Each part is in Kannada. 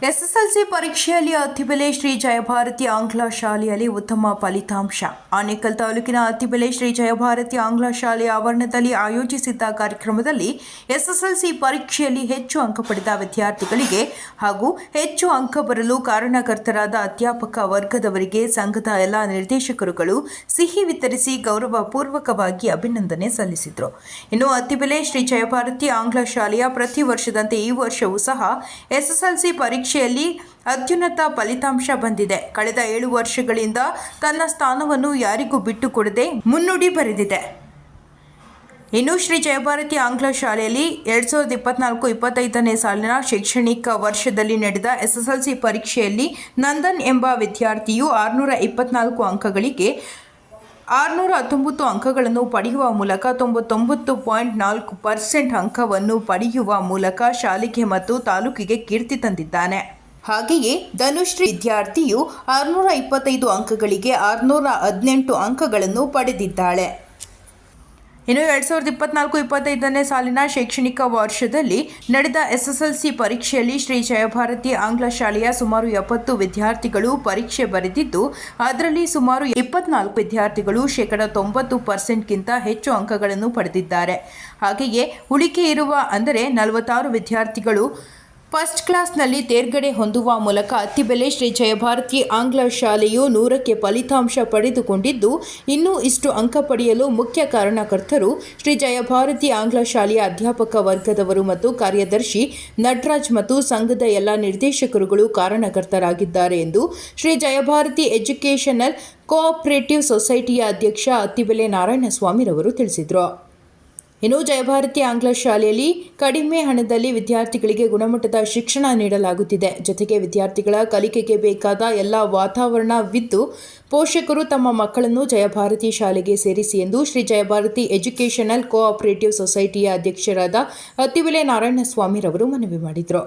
ಎಸ್ಎಸ್ಎಲ್ಸಿ ಪರೀಕ್ಷೆಯಲ್ಲಿ ಅತ್ತಿಬೆಲೆ ಶ್ರೀ ಜಯಭಾರತಿ ಆಂಗ್ಲ ಶಾಲೆಯಲ್ಲಿ ಉತ್ತಮ ಫಲಿತಾಂಶ. ಆನೇಕಲ್ ತಾಲೂಕಿನ ಅತ್ತಿಬೆಲೆ ಶ್ರೀ ಜಯಭಾರತಿ ಆಂಗ್ಲ ಶಾಲೆಯ ಆವರಣದಲ್ಲಿ ಆಯೋಜಿಸಿದ್ದ ಕಾರ್ಯಕ್ರಮದಲ್ಲಿ ಎಸ್ಎಸ್ಎಲ್ಸಿ ಪರೀಕ್ಷೆಯಲ್ಲಿ ಹೆಚ್ಚು ಅಂಕ ಪಡೆದ ವಿದ್ಯಾರ್ಥಿಗಳಿಗೆ ಹಾಗೂ ಹೆಚ್ಚು ಅಂಕ ಬರಲು ಕಾರಣಕರ್ತರಾದ ಅಧ್ಯಾಪಕ ವರ್ಗದವರಿಗೆ ಸಂಘದ ಎಲ್ಲ ನಿರ್ದೇಶಕರುಗಳು ಸಿಹಿ ವಿತರಿಸಿ ಗೌರವಪೂರ್ವಕವಾಗಿ ಅಭಿನಂದನೆ ಸಲ್ಲಿಸಿದರು. ಇನ್ನು ಅತ್ತಿಬೆಲೆ ಶ್ರೀ ಜಯಭಾರತಿ ಆಂಗ್ಲ ಶಾಲೆಯ ಪ್ರತಿ ವರ್ಷದಂತೆ ಈ ವರ್ಷವೂ ಸಹ ಎಸ್ಎಸ್ಎಲ್ಸಿ ಪರೀಕ್ಷೆಯಲ್ಲಿ ಅತ್ಯುನ್ನತ ಫಲಿತಾಂಶ ಬಂದಿದೆ. ಕಳೆದ 7 ವರ್ಷಗಳಿಂದ ತನ್ನ ಸ್ಥಾನವನ್ನು ಯಾರಿಗೂ ಬಿಟ್ಟುಕೊಡದೆ ಮುನ್ನುಡಿ ಬರೆದಿದೆ. ಇನ್ನು ಶ್ರೀ ಜಯಭಾರತಿ ಆಂಗ್ಲ ಶಾಲೆಯಲ್ಲಿ 2024-25ನೇ ಸಾಲಿನ ಶೈಕ್ಷಣಿಕ ವರ್ಷದಲ್ಲಿ ನಡೆದ ಎಸ್ಎಸ್ಎಲ್ಸಿ ಪರೀಕ್ಷೆಯಲ್ಲಿ ನಂದನ್ ಎಂಬ ವಿದ್ಯಾರ್ಥಿಯು 624 ಅಂಕಗಳಿಗೆ 619 ಅಂಕಗಳನ್ನು ಪಡೆಯುವ ಮೂಲಕ 99.4% ಅಂಕವನ್ನು ಪಡೆಯುವ ಮೂಲಕ ಶಾಲೆಗೆ ಮತ್ತು ತಾಲೂಕಿಗೆ ಕೀರ್ತಿ ತಂದಿದ್ದಾನೆ. ಹಾಗೆಯೇ ಧನುಶ್ರೀ ವಿದ್ಯಾರ್ಥಿಯು 625 ಅಂಕಗಳಿಗೆ 618 ಅಂಕಗಳನ್ನು ಪಡೆದಿದ್ದಾಳೆ. ಇನ್ನು 2024-25ನೇ ಸಾಲಿನ ಶೈಕ್ಷಣಿಕ ವರ್ಷದಲ್ಲಿ ನಡೆದ ಎಸ್ಎಸ್ಎಲ್ಸಿ ಪರೀಕ್ಷೆಯಲ್ಲಿ ಶ್ರೀ ಜಯಭಾರತಿ ಆಂಗ್ಲ ಶಾಲೆಯ ಸುಮಾರು 70 ವಿದ್ಯಾರ್ಥಿಗಳು ಪರೀಕ್ಷೆ ಬರೆದಿದ್ದು, ಅದರಲ್ಲಿ ಸುಮಾರು 24 ವಿದ್ಯಾರ್ಥಿಗಳು 90%ಗಿಂತ ಹೆಚ್ಚು ಅಂಕಗಳನ್ನು ಪಡೆದಿದ್ದಾರೆ. ಹಾಗೆಯೇ ಉಳಿಕೆ ಇರುವ ಅಂದರೆ 46 ವಿದ್ಯಾರ್ಥಿಗಳು ಫಸ್ಟ್ ಕ್ಲಾಸ್ನಲ್ಲಿ ತೇರ್ಗಡೆ ಹೊಂದುವ ಮೂಲಕ ಅತ್ತಿಬೆಲೆ ಶ್ರೀ ಜಯಭಾರತಿ ಆಂಗ್ಲ ಶಾಲೆಯು 100ಕ್ಕೆ ಫಲಿತಾಂಶ ಪಡೆದುಕೊಂಡಿದ್ದು, ಇನ್ನೂ ಇಷ್ಟು ಅಂಕ ಪಡೆಯಲು ಮುಖ್ಯ ಕಾರಣಕರ್ತರು ಶ್ರೀ ಜಯಭಾರತಿ ಆಂಗ್ಲ ಶಾಲೆಯ ಅಧ್ಯಾಪಕ ವರ್ಗದವರು ಮತ್ತು ಕಾರ್ಯದರ್ಶಿ ನಟರಾಜ್ ಮತ್ತು ಸಂಘದ ಎಲ್ಲ ನಿರ್ದೇಶಕರುಗಳು ಕಾರಣಕರ್ತರಾಗಿದ್ದಾರೆ ಎಂದು ಶ್ರೀ ಜಯಭಾರತಿ ಎಜುಕೇಷನಲ್ ಕೋಆಪರೇಟಿವ್ ಸೊಸೈಟಿಯ ಅಧ್ಯಕ್ಷ ಅತ್ತಿಬೆಲೆ ನಾರಾಯಣಸ್ವಾಮಿರವರು ತಿಳಿಸಿದರು. ಇನ್ನು ಜಯಭಾರತಿ ಆಂಗ್ಲ ಶಾಲೆಯಲ್ಲಿ ಕಡಿಮೆ ಹಣದಲ್ಲಿ ವಿದ್ಯಾರ್ಥಿಗಳಿಗೆ ಗುಣಮಟ್ಟದ ಶಿಕ್ಷಣ ನೀಡಲಾಗುತ್ತಿದೆ. ಜೊತೆಗೆ ವಿದ್ಯಾರ್ಥಿಗಳ ಕಲಿಕೆಗೆ ಬೇಕಾದ ಎಲ್ಲ ವಾತಾವರಣವಿದ್ದು, ಪೋಷಕರು ತಮ್ಮ ಮಕ್ಕಳನ್ನು ಜಯಭಾರತಿ ಶಾಲೆಗೆ ಸೇರಿಸಿ ಎಂದು ಶ್ರೀ ಜಯಭಾರತಿ ಎಜುಕೇಷನಲ್ ಕೋಆಪರೇಟಿವ್ ಸೊಸೈಟಿಯ ಅಧ್ಯಕ್ಷರಾದ ಅತ್ತಿಬೆಲೆ ನಾರಾಯಣಸ್ವಾಮಿರವರು ಮನವಿ ಮಾಡಿದರು.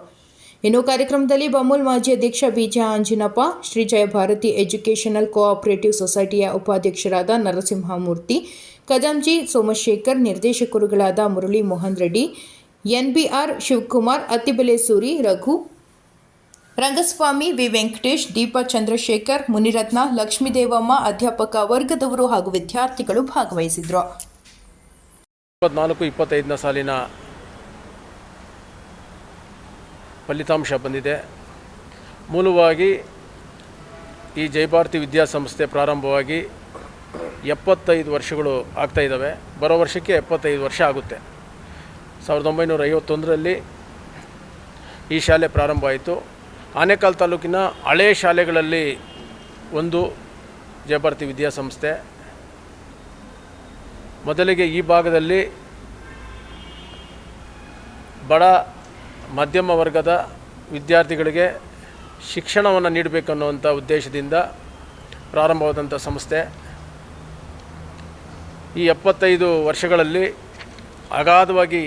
ಇನ್ನು ಕಾರ್ಯಕ್ರಮದಲ್ಲಿ ಬಮೂಲ್ ಮಾಜಿ ಅಧ್ಯಕ್ಷ ಬಿಜೆ ಆಂಜಿನಪ್ಪ, ಶ್ರೀ ಜಯಭಾರತಿ ಎಜುಕೇಷನಲ್ ಕೋಆಪರೇಟಿವ್ ಸೊಸೈಟಿಯ ಉಪಾಧ್ಯಕ್ಷರಾದ ನರಸಿಂಹಮೂರ್ತಿ, ಖಜಾಂಚಿ ಸೋಮಶೇಖರ್, ನಿರ್ದೇಶಕರುಗಳಾದ ಮುರಳಿ ಮೋಹನ್ ರೆಡ್ಡಿ, ಎನ್ಬಿಆರ್ ಶಿವಕುಮಾರ್, ಅತ್ತಿಬೆಲೆ ಸೂರಿ, ರಘು, ರಂಗಸ್ವಾಮಿ, ವಿ ವೆಂಕಟೇಶ್, ದೀಪಾ ಚಂದ್ರಶೇಖರ್, ಮುನಿರತ್ನ, ಲಕ್ಷ್ಮೀದೇವಮ್ಮ, ಅಧ್ಯಾಪಕ ವರ್ಗದವರು ಹಾಗೂ ವಿದ್ಯಾರ್ಥಿಗಳು ಭಾಗವಹಿಸಿದರು. 24-25ನೇ ಸಾಲಿನ ಫಲಿತಾಂಶ ಬಂದಿದೆ. ಮೂಲವಾಗಿ ಈ ಜಯಭಾರತಿ ವಿದ್ಯಾಸಂಸ್ಥೆ ಪ್ರಾರಂಭವಾಗಿ 75 ವರ್ಷಗಳು ಆಗ್ತಾಯಿದ್ದಾವೆ. ಬರೋ ವರ್ಷಕ್ಕೆ 75 ವರ್ಷ ಆಗುತ್ತೆ. 1951ರಲ್ಲಿ ಈ ಶಾಲೆ ಪ್ರಾರಂಭ ಆಯಿತು. ಆನೇಕಲ್ ತಾಲೂಕಿನ ಹಳೆಯ ಶಾಲೆಗಳಲ್ಲಿ ಒಂದು ಜಯಭಾರತಿ ವಿದ್ಯಾಸಂಸ್ಥೆ. ಮೊದಲಿಗೆ ಈ ಭಾಗದಲ್ಲಿ ಬಡ ಮಧ್ಯಮ ವರ್ಗದ ವಿದ್ಯಾರ್ಥಿಗಳಿಗೆ ಶಿಕ್ಷಣವನ್ನು ನೀಡಬೇಕನ್ನುವಂಥ ಉದ್ದೇಶದಿಂದ ಪ್ರಾರಂಭವಾದಂಥ ಸಂಸ್ಥೆ ಈ 75 ವರ್ಷಗಳಲ್ಲಿ ಅಗಾಧವಾಗಿ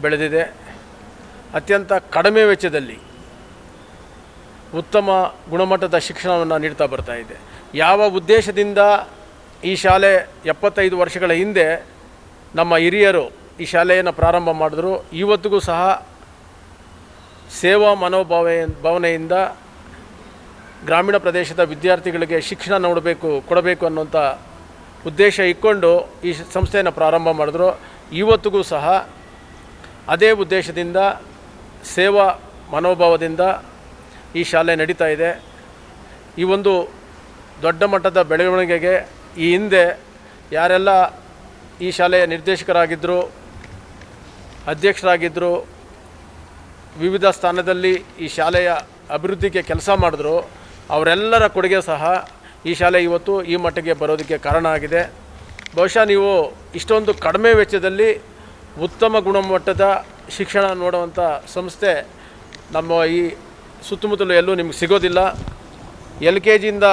ಬೆಳೆದಿದೆ. ಅತ್ಯಂತ ಕಡಿಮೆ ವೆಚ್ಚದಲ್ಲಿ ಉತ್ತಮ ಗುಣಮಟ್ಟದ ಶಿಕ್ಷಣವನ್ನು ನೀಡ್ತಾ ಬರ್ತಾ ಇದೆ. ಯಾವ ಉದ್ದೇಶದಿಂದ ಈ ಶಾಲೆ 75 ವರ್ಷಗಳ ಹಿಂದೆ ನಮ್ಮ ಹಿರಿಯರು ಈ ಶಾಲೆಯನ್ನು ಪ್ರಾರಂಭ ಮಾಡಿದ್ರು, ಇವತ್ತಿಗೂ ಸಹ ಸೇವಾ ಭಾವನೆಯಿಂದ ಗ್ರಾಮೀಣ ಪ್ರದೇಶದ ವಿದ್ಯಾರ್ಥಿಗಳಿಗೆ ಶಿಕ್ಷಣ ಕೊಡಬೇಕು ಅನ್ನುವಂಥ ಉದ್ದೇಶ ಇಟ್ಕೊಂಡು ಈ ಸಂಸ್ಥೆಯನ್ನು ಪ್ರಾರಂಭ ಮಾಡಿದ್ರು. ಇವತ್ತಿಗೂ ಸಹ ಅದೇ ಉದ್ದೇಶದಿಂದ ಸೇವಾ ಮನೋಭಾವದಿಂದ ಈ ಶಾಲೆ ನಡೀತಾ ಇದೆ. ಈ ಒಂದು ದೊಡ್ಡ ಮಟ್ಟದ ಬೆಳವಣಿಗೆಗೆ ಈ ಹಿಂದೆ ಯಾರೆಲ್ಲ ಈ ಶಾಲೆಯ ನಿರ್ದೇಶಕರಾಗಿದ್ದರು, ಅಧ್ಯಕ್ಷರಾಗಿದ್ದರು, ವಿವಿಧ ಸ್ಥಾನದಲ್ಲಿ ಈ ಶಾಲೆಯ ಅಭಿವೃದ್ಧಿಗೆ ಕೆಲಸ ಮಾಡಿದ್ರು, ಅವರೆಲ್ಲರ ಕೊಡುಗೆ ಸಹ ಈ ಶಾಲೆ ಇವತ್ತು ಈ ಮಟ್ಟಿಗೆ ಬರೋದಕ್ಕೆ ಕಾರಣ ಆಗಿದೆ. ಬಹುಶಃ ನೀವು ಇಷ್ಟೊಂದು ಕಡಿಮೆ ವೆಚ್ಚದಲ್ಲಿ ಉತ್ತಮ ಗುಣಮಟ್ಟದ ಶಿಕ್ಷಣ ನೋಡುವಂಥ ಸಂಸ್ಥೆ ನಮ್ಮ ಈ ಸುತ್ತಮುತ್ತಲು ಎಲ್ಲೂ ನಿಮಗೆ ಸಿಗೋದಿಲ್ಲ. LKGಯಿಂದ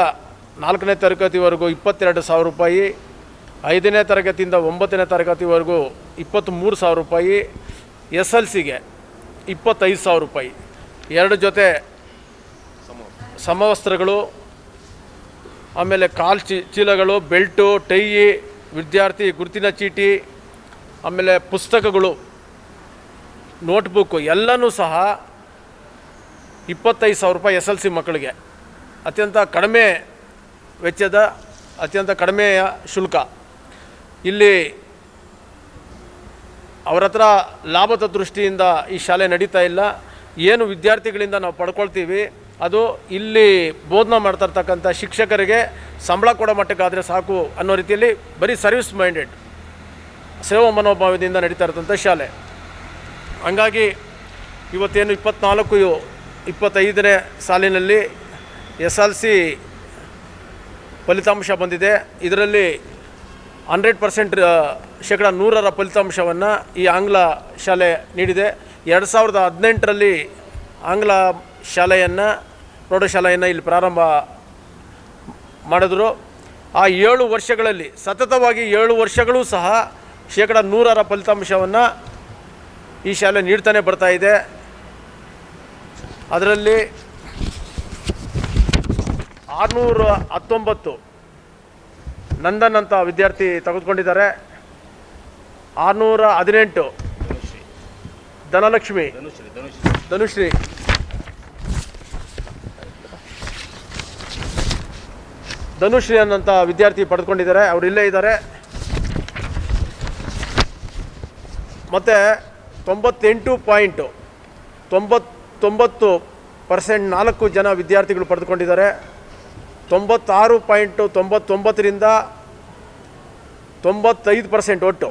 4ನೇ ತರಗತಿವರೆಗೂ 22,000 ರೂಪಾಯಿ, 5ನೇ ತರಗತಿಯಿಂದ 9ನೇ ತರಗತಿವರೆಗೂ 23,000 ರೂಪಾಯಿ, SLCಗೆ 25,000 ರೂಪಾಯಿ, 2 ಜೊತೆ ಸಮವಸ್ತ್ರಗಳು, ಆಮೇಲೆ ಕಾಲ್ ಚೀಲಗಳು, ಬೆಲ್ಟು, ಟೈ, ವಿದ್ಯಾರ್ಥಿ ಗುರುತಿನ ಚೀಟಿ, ಆಮೇಲೆ ಪುಸ್ತಕಗಳು, ನೋಟ್ಬುಕ್ಕು ಎಲ್ಲನೂ ಸಹ 25,000 ರೂಪಾಯಿ SLC ಮಕ್ಕಳಿಗೆ ಅತ್ಯಂತ ಕಡಿಮೆ ವೆಚ್ಚದ ಅತ್ಯಂತ ಕಡಿಮೆಯ ಶುಲ್ಕ. ಇಲ್ಲಿ ಅವರ ಹತ್ರ ಲಾಭದ ದೃಷ್ಟಿಯಿಂದ ಈ ಶಾಲೆ ನಡೀತಾ ಇಲ್ಲ. ಏನು ವಿದ್ಯಾರ್ಥಿಗಳಿಂದ ನಾವು ಪಡ್ಕೊಳ್ತೀವಿ ಅದು ಇಲ್ಲಿ ಬೋಧನೆ ಮಾಡ್ತಾ ಇರ್ತಕ್ಕಂಥ ಶಿಕ್ಷಕರಿಗೆ ಸಂಬಳ ಕೊಡೋ ಮಟ್ಟಕ್ಕಾದರೆ ಸಾಕು ಅನ್ನೋ ರೀತಿಯಲ್ಲಿ ಬರೀ ಸರ್ವಿಸ್ ಮೈಂಡೆಡ್ ಸೇವಾ ಮನೋಭಾವದಿಂದ ನಡೀತಾ ಇರ್ತಂಥ ಶಾಲೆ. ಹಂಗಾಗಿ ಇವತ್ತೇನು 24-25ನೇ ಸಾಲಿನಲ್ಲಿ SLC ಫಲಿತಾಂಶ ಬಂದಿದೆ. ಇದರಲ್ಲಿ 100% ಶೇಕಡ 100ರ ಫಲಿತಾಂಶವನ್ನು ಈ ಆಂಗ್ಲ ಶಾಲೆ ನೀಡಿದೆ. 2018ರಲ್ಲಿ ಆಂಗ್ಲ ಶಾಲೆಯನ್ನು ಪ್ರೌಢಶಾಲೆಯನ್ನು ಇಲ್ಲಿ ಪ್ರಾರಂಭ ಮಾಡಿದ್ರು. ಆ 7 ವರ್ಷಗಳಲ್ಲಿ ಸತತವಾಗಿ 7 ವರ್ಷಗಳೂ ಸಹ ಶೇಕಡ 100ರ ಫಲಿತಾಂಶವನ್ನು ಈ ಶಾಲೆ ನೀಡ್ತಾನೆ ಬರ್ತಾ ಇದೆ. ಅದರಲ್ಲಿ 619 ನಂದನ್ ಅಂತ ವಿದ್ಯಾರ್ಥಿ ತೆಗೆದುಕೊಂಡಿದ್ದಾರೆ. 618 ಧನಲಕ್ಷ್ಮಿ ಧನುಶ್ರೀ ಅನ್ನೋಂಥ ವಿದ್ಯಾರ್ಥಿ ಪಡೆದುಕೊಂಡಿದ್ದಾರೆ. ಅವರು ಇಲ್ಲೇ ಇದ್ದಾರೆ. ಮತ್ತು 98.99% 4 ಜನ ವಿದ್ಯಾರ್ಥಿಗಳು ಪಡೆದುಕೊಂಡಿದ್ದಾರೆ. 96.99ರಿಂದ 95% ಒಟ್ಟು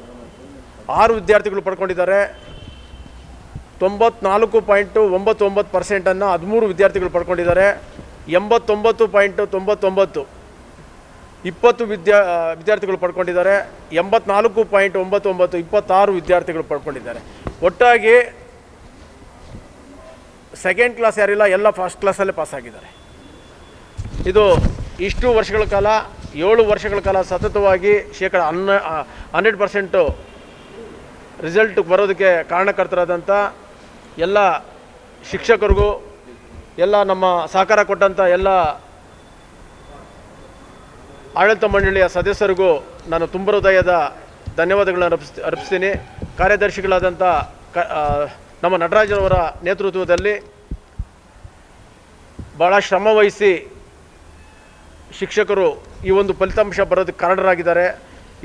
6 ವಿದ್ಯಾರ್ಥಿಗಳು ಪಡ್ಕೊಂಡಿದ್ದಾರೆ. 94.99%ಅನ್ನು 13 ವಿದ್ಯಾರ್ಥಿಗಳು ಪಡ್ಕೊಂಡಿದ್ದಾರೆ. 89.99 20 ವಿದ್ಯಾರ್ಥಿಗಳು ಪಡ್ಕೊಂಡಿದ್ದಾರೆ. 84.99 26 ವಿದ್ಯಾರ್ಥಿಗಳು ಪಡ್ಕೊಂಡಿದ್ದಾರೆ. ಒಟ್ಟಾಗಿ ಸೆಕೆಂಡ್ ಕ್ಲಾಸ್ ಯಾರಿಲ್ಲ, ಎಲ್ಲ ಫಸ್ಟ್ ಕ್ಲಾಸಲ್ಲೇ ಪಾಸಾಗಿದ್ದಾರೆ. ಇದು ಇಷ್ಟು ವರ್ಷಗಳ ಕಾಲ 7 ವರ್ಷಗಳ ಕಾಲ ಸತತವಾಗಿ ಶೇಕಡ 100% ರಿಸಲ್ಟ್ ಬರೋದಕ್ಕೆ ಕಾರಣಕರ್ತರಾದಂಥ ಎಲ್ಲ ಶಿಕ್ಷಕರಿಗೂ, ಎಲ್ಲ ನಮ್ಮ ಸಹಕಾರ ಕೊಟ್ಟಂಥ ಎಲ್ಲ ಆಡಳಿತ ಮಂಡಳಿಯ ಸದಸ್ಯರಿಗೂ ನಾನು ತುಂಬ ಹೃದಯದ ಧನ್ಯವಾದಗಳನ್ನು ಅರ್ಪಿಸ್ತೀನಿ. ಕಾರ್ಯದರ್ಶಿಗಳಾದಂಥ ನಮ್ಮ ನಟರಾಜನವರ ನೇತೃತ್ವದಲ್ಲಿ ಭಾಳ ಶ್ರಮವಹಿಸಿ ಶಿಕ್ಷಕರು ಈ ಒಂದು ಫಲಿತಾಂಶ ಬರೋದಕ್ಕೆ ಕಾರಣರಾಗಿದ್ದಾರೆ.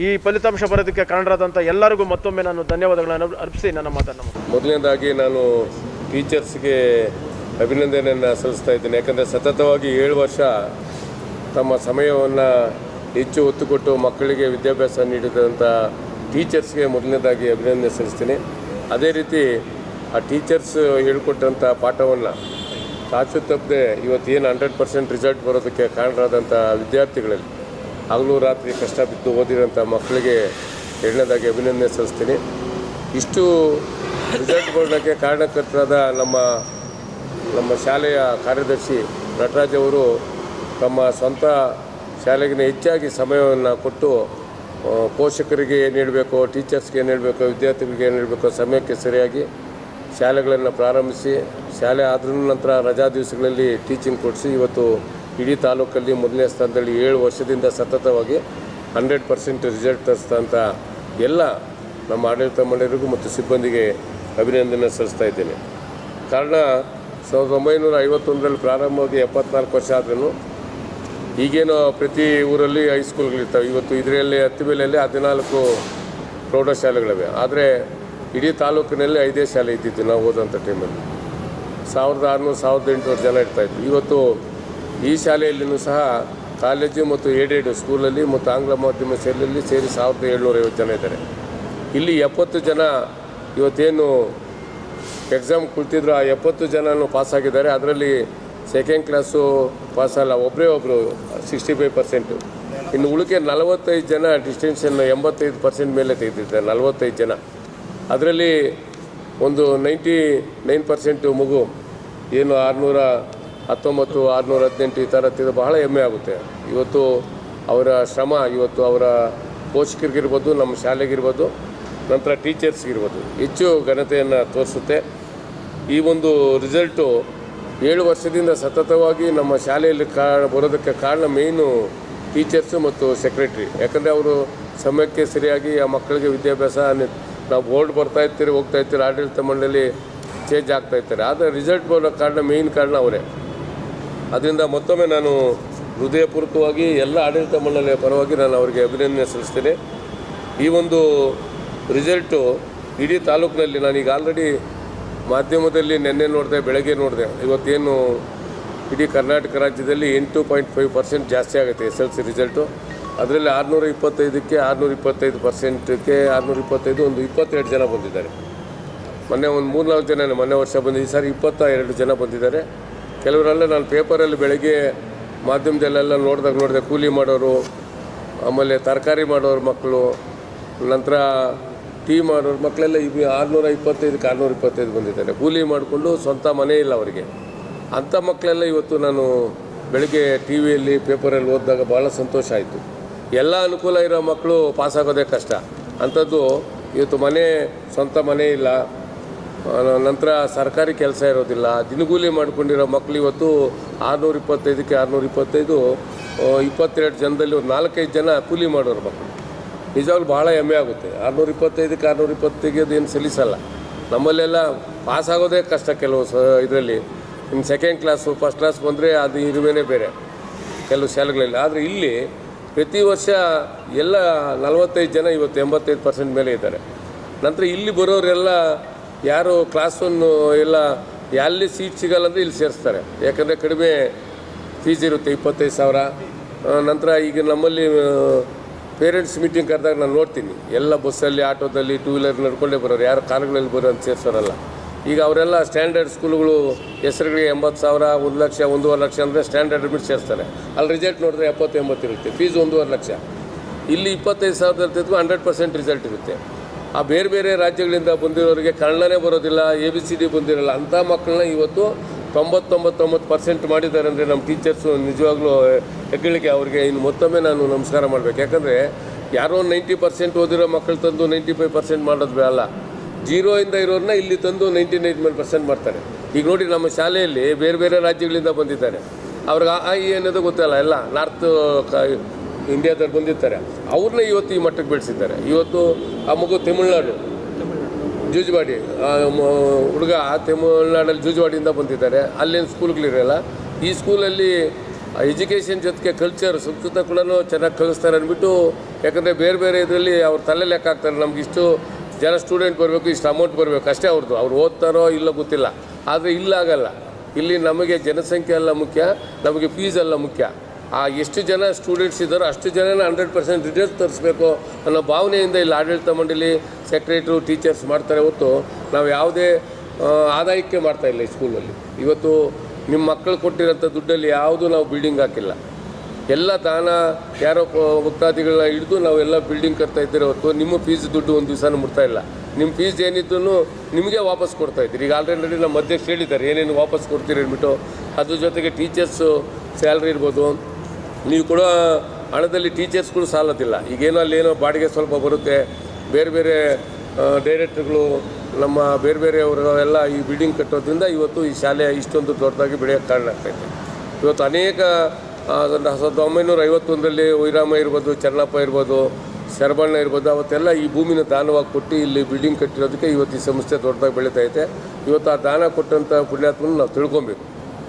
ಈ ಫಲಿತಾಂಶ ಬರೋದಕ್ಕೆ ಕಾರಣರಾದಂಥ ಎಲ್ಲರಿಗೂ ಮತ್ತೊಮ್ಮೆ ನಾನು ಧನ್ಯವಾದಗಳನ್ನು ಅರ್ಪಿಸಿ ನನ್ನ ಮಾತನ್ನು ಮೊದಲನೇದಾಗಿ ನಾನು ಟೀಚರ್ಸ್ಗೆ ಅಭಿನಂದನೆಯನ್ನು ಸಲ್ಲಿಸ್ತಾ ಇದ್ದೀನಿ. ಯಾಕಂದರೆ ಸತತವಾಗಿ 7 ವರ್ಷ ತಮ್ಮ ಸಮಯವನ್ನು ಹೆಚ್ಚು ಒತ್ತು ಕೊಟ್ಟು ಮಕ್ಕಳಿಗೆ ವಿದ್ಯಾಭ್ಯಾಸ ನೀಡಿದಂಥ ಟೀಚರ್ಸ್ಗೆ ಮೊದಲನೇದಾಗಿ ಅಭಿನಂದನೆ ಸಲ್ಲಿಸ್ತೀನಿ. ಅದೇ ರೀತಿ ಆ ಟೀಚರ್ಸ್ ಹೇಳ್ಕೊಟ್ಟಂಥ ಪಾಠವನ್ನು ಚಾಚು ತಪ್ಪದೆ ಇವತ್ತೇನು 100% ರಿಸಲ್ಟ್ ಬರೋದಕ್ಕೆ ಕಾರಣರಾದಂಥ ವಿದ್ಯಾರ್ಥಿಗಳಲ್ಲಿ ಹಗಲು ರಾತ್ರಿ ಕಷ್ಟ ಬಿದ್ದು ಓದಿರೋಂಥ ಮಕ್ಕಳಿಗೆ ಎರಡನೇದಾಗಿ ಅಭಿನಂದನೆ ಸಲ್ಲಿಸ್ತೀನಿ. ಇಷ್ಟು ರಿಸಲ್ಟ್ ಬರೋದಕ್ಕೆ ಕಾರಣಕರ್ತರಾದ ನಮ್ಮ ಶಾಲೆಯ ಕಾರ್ಯದರ್ಶಿ ನಟರಾಜ್ ಅವರು ತಮ್ಮ ಸ್ವಂತ ಶಾಲೆಗಿನ ಹೆಚ್ಚಾಗಿ ಸಮಯವನ್ನು ಕೊಟ್ಟು ಪೋಷಕರಿಗೆ ಏನು ಹೇಳಬೇಕು, ಟೀಚರ್ಸ್ಗೆ ಏನು ಹೇಳಬೇಕು, ವಿದ್ಯಾರ್ಥಿಗಳಿಗೆ ಏನು ಹೇಳಬೇಕು, ಸಮಯಕ್ಕೆ ಸರಿಯಾಗಿ ಶಾಲೆಗಳನ್ನು ಪ್ರಾರಂಭಿಸಿ ಶಾಲೆ ಆದ್ರೂ ನಂತರ ರಜಾ ದಿವಸಗಳಲ್ಲಿ ಟೀಚಿಂಗ್ ಕೊಡಿಸಿ ಇವತ್ತು ಇಡೀ ತಾಲೂಕಲ್ಲಿ ಮೊದಲನೇ ಸ್ಥಾನದಲ್ಲಿ 7 ವರ್ಷದಿಂದ ಸತತವಾಗಿ 100% ರಿಸಲ್ಟ್ ತರಿಸಿದಂಥ ಎಲ್ಲ ನಮ್ಮ ಆಡಳಿತ ಮಂಡಳಿಗೂ ಮತ್ತು ಸಿಬ್ಬಂದಿಗೆ ಅಭಿನಂದನೆ ಸಲ್ಲಿಸ್ತಾ ಇದ್ದೇನೆ. ಕಾರಣ 1951ರಲ್ಲಿ ಪ್ರಾರಂಭವಾಗಿ 74 ವರ್ಷ ಆದ್ರೂ ಈಗೇನೋ ಪ್ರತಿ ಊರಲ್ಲಿ ಹೈಸ್ಕೂಲ್ಗಳಿರ್ತವೆ. ಇವತ್ತು ಇದರಲ್ಲಿ ಹತ್ತಿಬೇಲೆಯಲ್ಲಿ 14 ಪ್ರೌಢಶಾಲೆಗಳಿವೆ. ಆದರೆ ಇಡೀ ತಾಲೂಕಿನಲ್ಲಿ 5 ಶಾಲೆ ಇದ್ದಿದ್ದು ನಾವು ಓದೋಂಥ ಟೈಮಲ್ಲಿ 1600-1800 ಜನ ಇರ್ತಾಯಿದ್ರು. ಇವತ್ತು ಈ ಶಾಲೆಯಲ್ಲಿಯೂ ಸಹ ಕಾಲೇಜು ಮತ್ತು ಏಡೆಡ್ ಸ್ಕೂಲಲ್ಲಿ ಮತ್ತು ಆಂಗ್ಲ ಮಾಧ್ಯಮ ಶಾಲೆಯಲ್ಲಿ ಸೇರಿ 1750 ಜನ ಇದ್ದಾರೆ. ಇಲ್ಲಿ 70 ಜನ ಇವತ್ತೇನು ಎಕ್ಸಾಮ್ ಕುಳಿತಿದ್ರು, ಆ 70 ಜನನೂ ಪಾಸಾಗಿದ್ದಾರೆ. ಅದರಲ್ಲಿ ಸೆಕೆಂಡ್ ಕ್ಲಾಸು ಪಾಸಲ್ಲ, ಒಬ್ಬರು 65%. ಇನ್ನು ಉಳಿಕೆ 45 ಜನ ಡಿಸ್ಟಿಂಕ್ಷನ್ 85% ಮೇಲೆ ತೆಗೆದಿದ್ದಾರೆ. 45 ಜನ, ಅದರಲ್ಲಿ ಒಂದು 99% ಮಗು ಏನು 619, 618 ಈ ಥರ ತಿಂದು ಬಹಳ ಹೆಮ್ಮೆ ಆಗುತ್ತೆ. ಇವತ್ತು ಅವರ ಶ್ರಮ ಇವತ್ತು ಅವರ ಪೋಷಕರಿಗಿರ್ಬೋದು, ನಮ್ಮ ಶಾಲೆಗಿರ್ಬೋದು, ನಂತರ ಟೀಚರ್ಸ್ಗಿರ್ಬೋದು ಹೆಚ್ಚು ಘನತೆಯನ್ನು ತೋರಿಸುತ್ತೆ. ಈ ಒಂದು ರಿಸಲ್ಟು 7 ವರ್ಷದಿಂದ ಸತತವಾಗಿ ನಮ್ಮ ಶಾಲೆಯಲ್ಲಿ ಬರೋದಕ್ಕೆ ಕಾರಣ ಮೇಯ್ನು ಟೀಚರ್ಸು ಮತ್ತು ಸೆಕ್ರೆಟ್ರಿ. ಯಾಕಂದರೆ ಅವರು ಸಮಯಕ್ಕೆ ಸರಿಯಾಗಿ ಆ ಮಕ್ಕಳಿಗೆ ವಿದ್ಯಾಭ್ಯಾಸ ನಾವು ಬೋರ್ಡ್ ಹೋಗ್ತಾ ಇರ್ತೀರಿ ಆಡಳಿತ ಮಂಡಳಿ ಚೇಂಜ್ ಆಗ್ತಾ ಇರ್ತಾರೆ. ಆದರೆ ರಿಸಲ್ಟ್ ಬರೋ ಕಾರಣ ಮೇಯ್ನ್ ಕಾರಣ ಅವರೇ. ಅದರಿಂದ ಮತ್ತೊಮ್ಮೆ ನಾನು ಹೃದಯಪೂರ್ವಕವಾಗಿ ಎಲ್ಲ ಆಡಳಿತ ಮಂಡಳಿಯ ಪರವಾಗಿ ನಾನು ಅವರಿಗೆ ಅಭಿನಂದನೆ ಸಲ್ಲಿಸ್ತೇನೆ. ಈ ಒಂದು ರಿಸಲ್ಟು ಇಡೀ ತಾಲೂಕಿನಲ್ಲಿ ನಾನೀಗ ಆಲ್ರೆಡಿ ಮಾಧ್ಯಮದಲ್ಲಿ ನಿನ್ನೆ ನೋಡಿದೆ, ಬೆಳಗ್ಗೆ ನೋಡಿದೆ, ಇವತ್ತೇನು ಇಡೀ ಕರ್ನಾಟಕ ರಾಜ್ಯದಲ್ಲಿ 8.5% ಜಾಸ್ತಿ ಆಗುತ್ತೆ SLC ರಿಸಲ್ಟು. ಅದರಲ್ಲಿ 625ಕ್ಕೆ 625%ಕ್ಕೆ 625 ಒಂದು 22 ಜನ ಬಂದಿದ್ದಾರೆ. ಮೊನ್ನೆ ಒಂದು 3-4 ಜನ ಮೊನ್ನೆ ವರ್ಷ ಬಂದಿದ್ದು, ಈ ಸಾರಿ 22 ಜನ ಬಂದಿದ್ದಾರೆ. ಕೆಲವರೆಲ್ಲ ನಾನು ಪೇಪರಲ್ಲಿ ಬೆಳಗ್ಗೆ ಮಾಧ್ಯಮದಲ್ಲೆಲ್ಲ ನೋಡಿದೆ, ಕೂಲಿ ಮಾಡೋರು, ಆಮೇಲೆ ತರಕಾರಿ ಮಾಡೋರು ಮಕ್ಕಳು, ನಂತರ ಟೀ ಮಾಡೋರು ಮಕ್ಕಳೆಲ್ಲ ಈಗ 625ಕ್ಕೆ 625 ಬಂದಿದ್ದಾರೆ. ಕೂಲಿ ಮಾಡಿಕೊಂಡು ಸ್ವಂತ ಮನೆ ಇಲ್ಲ ಅವರಿಗೆ. ಅಂಥ ಮಕ್ಕಳೆಲ್ಲ ಇವತ್ತು ನಾನು ಬೆಳಗ್ಗೆ ಟಿ ವಿಯಲ್ಲಿ ಪೇಪರಲ್ಲಿ ಓದಿದಾಗ ಭಾಳ ಸಂತೋಷ ಆಯಿತು. ಎಲ್ಲ ಅನುಕೂಲ ಇರೋ ಮಕ್ಕಳು ಪಾಸಾಗೋದೇ ಕಷ್ಟ. ಅಂಥದ್ದು ಇವತ್ತು ಸ್ವಂತ ಮನೆ ಇಲ್ಲ, ನಂತರ ಸರ್ಕಾರಿ ಕೆಲಸ ಇರೋದಿಲ್ಲ, ದಿನಗೂಲಿ ಮಾಡ್ಕೊಂಡಿರೋ ಮಕ್ಕಳು ಇವತ್ತು 625ಕ್ಕೆ 625 22 ಜನದಲ್ಲಿ ಒಂದು 4-5 ಜನ ಕೂಲಿ ಮಾಡೋರು ಮಕ್ಕಳು. ನಿಜವಾಗ್ಲೂ ಭಾಳ ಹೆಮ್ಮೆ ಆಗುತ್ತೆ. 625ಕ್ಕೆ 620 ಏನು ಸಲ್ಲಿಸಲ್ಲ. ನಮ್ಮಲ್ಲೆಲ್ಲ ಪಾಸಾಗೋದೇ ಕಷ್ಟ ಕೆಲವು ಇದರಲ್ಲಿ. ಇನ್ನು ಸೆಕೆಂಡ್ ಕ್ಲಾಸು ಫಸ್ಟ್ ಕ್ಲಾಸ್ ಬಂದರೆ ಅದು ಇರುವೇನೇ ಬೇರೆ ಕೆಲವು ಶಾಲೆಗಳಲ್ಲಿ. ಆದರೆ ಇಲ್ಲಿ ಪ್ರತಿ ವರ್ಷ ಎಲ್ಲ 45 ಜನ ಇವತ್ತು 85% ಮೇಲೆ ಇದ್ದಾರೆ. ನಂತರ ಇಲ್ಲಿ ಬರೋರೆಲ್ಲ ಯಾರು ಕ್ಲಾಸ್ 1 ಎಲ್ಲ ಎಲ್ಲಿ ಸೀಟ್ ಸಿಗಲ್ಲ ಅಂದರೆ ಇಲ್ಲಿ ಸೇರಿಸ್ತಾರೆ. ಯಾಕಂದರೆ ಕಡಿಮೆ ಫೀಸ್ ಇರುತ್ತೆ, 25,000. ನಂತರ ಈಗ ನಮ್ಮಲ್ಲಿ ಪೇರೆಂಟ್ಸ್ ಮೀಟಿಂಗ್ ಕರೆದಾಗ ನಾನು ನೋಡ್ತೀನಿ, ಎಲ್ಲ ಬಸ್ಸಲ್ಲಿ, ಆಟೋದಲ್ಲಿ, 2 ವೀಲರ್ ನಡ್ಕೊಂಡೇ ಬರೋರು, ಯಾರು ಕಾರುಗಳಲ್ಲಿ ಬರೋ ಅಂತ ಸೇರಿಸೋರಲ್ಲ. ಈಗ ಅವರೆಲ್ಲ ಸ್ಟ್ಯಾಂಡರ್ಡ್ ಸ್ಕೂಲ್ಗಳು ಹೆಸರುಗಳಿಗೆ 80,000, 1 ಲಕ್ಷ, 1.5 ಲಕ್ಷ ಅಂದರೆ ಸ್ಟ್ಯಾಂಡರ್ಡ್ ಅಡ್ಮಿಟ್ ಸೇರಿಸ್ತಾರೆ. ಅಲ್ಲಿ ರಿಸಲ್ಟ್ ನೋಡಿದ್ರೆ 70-80 ಇರುತ್ತೆ, ಫೀಸ್ 1.5 ಲಕ್ಷ. ಇಲ್ಲಿ 25,000 ಇರ್ತಿದ್ವು, 100% ರಿಸಲ್ಟ್ ಇರುತ್ತೆ. ಆ ಬೇರೆ ಬೇರೆ ರಾಜ್ಯಗಳಿಂದ ಬಂದಿರೋರಿಗೆ ಕನ್ನಡನೇ ಬರೋದಿಲ್ಲ, ABCD ಬಂದಿರಲ್ಲ, ಅಂಥ ಮಕ್ಕಳನ್ನ ಇವತ್ತು 99% ಮಾಡಿದ್ದಾರೆ ಅಂದರೆ ನಮ್ಮ ಟೀಚರ್ಸು ನಿಜವಾಗ್ಲೂ ಹೆಗ್ಗಳಿಕೆ ಅವ್ರಿಗೆ. ಇನ್ನು ಮತ್ತೊಮ್ಮೆ ನಾನು ನಮಸ್ಕಾರ ಮಾಡಬೇಕು. ಯಾಕಂದರೆ ಯಾರೋ 90% ಓದಿರೋ ಮಕ್ಕಳು ತಂದು 95% ಮಾಡೋದು ಬೇಡ. 0 ಇಂದ ಇರೋರನ್ನ ಇಲ್ಲಿ ತಂದು 99% ಮಾಡ್ತಾರೆ. ಈಗ ನೋಡಿ, ನಮ್ಮ ಶಾಲೆಯಲ್ಲಿ ಬೇರೆ ಬೇರೆ ರಾಜ್ಯಗಳಿಂದ ಬಂದಿದ್ದಾರೆ. ಅವ್ರಿಗೆ ಅನ್ನೋದು ಗೊತ್ತಲ್ಲ, ಎಲ್ಲ ನಾರ್ತ್ ಇಂಡಿಯಾದವ್ರು ಬಂದಿರ್ತಾರೆ. ಅವ್ರನ್ನ ಇವತ್ತು ಈ ಮಟ್ಟಕ್ಕೆ ಬೆಳೆಸಿದ್ದಾರೆ. ಇವತ್ತು ಆ ಮಗು ತಮಿಳ್ನಾಡು ಜೂಜುವಾಡಿ ಹುಡುಗ ತಮಿಳ್ನಾಡಲ್ಲಿ ಜೂಜುವಾಡಿಯಿಂದ ಬಂದಿದ್ದಾರೆ. ಅಲ್ಲೇನು ಸ್ಕೂಲ್ಗಳಿರಲ್ಲ. ಈ ಸ್ಕೂಲಲ್ಲಿ ಎಜುಕೇಷನ್ ಜೊತೆಗೆ ಕಲ್ಚರ್, ಸಂಸ್ಕೃತ ಕೂಡ ಚೆನ್ನಾಗಿ ಕಲಿಸ್ತಾರೆ ಅಂದ್ಬಿಟ್ಟು. ಯಾಕಂದರೆ ಬೇರೆ ಬೇರೆ ಇದರಲ್ಲಿ ಅವ್ರ ತಲೆ ಲೆಕ್ಕ ಹಾಕ್ತಾರೆ, ನಮ್ಗೆ ಇಷ್ಟು ಜನ ಸ್ಟೂಡೆಂಟ್ ಬರಬೇಕು, ಇಷ್ಟು ಅಮೌಂಟ್ ಬರಬೇಕು ಅಷ್ಟೇ ಅವ್ರದ್ದು. ಅವ್ರು ಓದ್ತಾರೋ ಇಲ್ಲೋ ಗೊತ್ತಿಲ್ಲ. ಆದರೆ ಇಲ್ಲಾಗಲ್ಲ. ಇಲ್ಲಿ ನಮಗೆ ಜನಸಂಖ್ಯೆ ಎಲ್ಲ ಮುಖ್ಯ, ನಮಗೆ ಫೀಸ್ ಎಲ್ಲ ಮುಖ್ಯ. ಎಷ್ಟು ಜನ ಸ್ಟೂಡೆಂಟ್ಸ್ ಇದ್ದಾರೋ ಅಷ್ಟು ಜನನ 100% ರಿಸಲ್ಟ್ ತರಿಸ್ಬೇಕು ಅನ್ನೋ ಭಾವನೆಯಿಂದ ಇಲ್ಲಿ ಆಡಳಿತ ಮಂಡಳಿ, ಸೆಕ್ರೆಟ್ರು, ಟೀಚರ್ಸ್ ಮಾಡ್ತಾರೆ ಹೊತ್ತು ನಾವು ಯಾವುದೇ ಆದಾಯಕ್ಕೆ ಮಾಡ್ತಾಯಿಲ್ಲ. ಈ ಸ್ಕೂಲಲ್ಲಿ ಇವತ್ತು ನಿಮ್ಮ ಮಕ್ಕಳು ಕೊಟ್ಟಿರೋಂಥ ದುಡ್ಡಲ್ಲಿ ಯಾವುದೂ ನಾವು ಬಿಲ್ಡಿಂಗ್ ಹಾಕಿಲ್ಲ. ಎಲ್ಲ ದಾನ ಯಾರೋ ಭಕ್ತಾದಿಗಳನ್ನ ಹಿಡಿದು ನಾವೆಲ್ಲ ಬಿಲ್ಡಿಂಗ್ ಕಟ್ತಾ ಇದ್ದೀರ ಹೊತ್ತು ನಿಮ್ಮ ಫೀಸ್ ದುಡ್ಡು ಒಂದು ದಿವಸನೂ ಮುಟ್ತಾ ಇಲ್ಲ. ನಿಮ್ಮ ಫೀಸ್ ಏನಿದ್ದು ನಿಮಗೆ ವಾಪಸ್ ಕೊಡ್ತಾಯಿದ್ದೀರಿ. ಈಗ ಆಲ್ರೆಡಿ ನಮ್ಮ ಅಧ್ಯಕ್ಷ ಹೇಳಿದ್ದಾರೆ ಏನೇನು ವಾಪಸ್ ಕೊಡ್ತೀರಿ ಅಂದ್ಬಿಟ್ಟು. ಅದ್ರ ಜೊತೆಗೆ ಟೀಚರ್ಸು ಸ್ಯಾಲ್ರಿ ಇರ್ಬೋದು, ನೀವು ಕೊಡೋ ಹಣದಲ್ಲಿ ಟೀಚರ್ಸ್ಗಳು ಸಾಲೋದಿಲ್ಲ. ಈಗೇನೋ ಅಲ್ಲೇನೋ ಬಾಡಿಗೆ ಸ್ವಲ್ಪ ಬರುತ್ತೆ. ಬೇರೆ ಬೇರೆ ಡೈರೆಕ್ಟ್ರುಗಳು, ನಮ್ಮ ಬೇರೆ ಬೇರೆಯವರು ಎಲ್ಲ ಈ ಬಿಲ್ಡಿಂಗ್ ಕಟ್ಟೋದ್ರಿಂದ ಇವತ್ತು ಈ ಶಾಲೆ ಇಷ್ಟೊಂದು ದೊಡ್ಡದಾಗಿ ಬೆಳೆಯೋಕ್ಕೆ ಕಾರಣ ಆಗ್ತಾಯಿದೆ. ಇವತ್ತು ಅನೇಕ 1951ರಲ್ಲಿ ವೈರಾಮ ಇರ್ಬೋದು, ಚನ್ನಪ್ಪ ಇರ್ಬೋದು, ಶರಬಣ್ಣ ಇರ್ಬೋದು, ಅವತ್ತೆಲ್ಲ ಈ ಭೂಮಿನ ದಾನವಾಗಿ ಕೊಟ್ಟು ಇಲ್ಲಿ ಬಿಲ್ಡಿಂಗ್ ಕಟ್ಟಿರೋದಕ್ಕೆ ಇವತ್ತು ಈ ಸಂಸ್ಥೆ ದೊಡ್ಡದಾಗಿ ಬೆಳೀತೈತೆ. ಇವತ್ತು ಆ ದಾನ ಕೊಟ್ಟಂಥ ಪುಣ್ಯಾತ್ಮನ ನಾವು ತಿಳ್ಕೊಬೇಕು.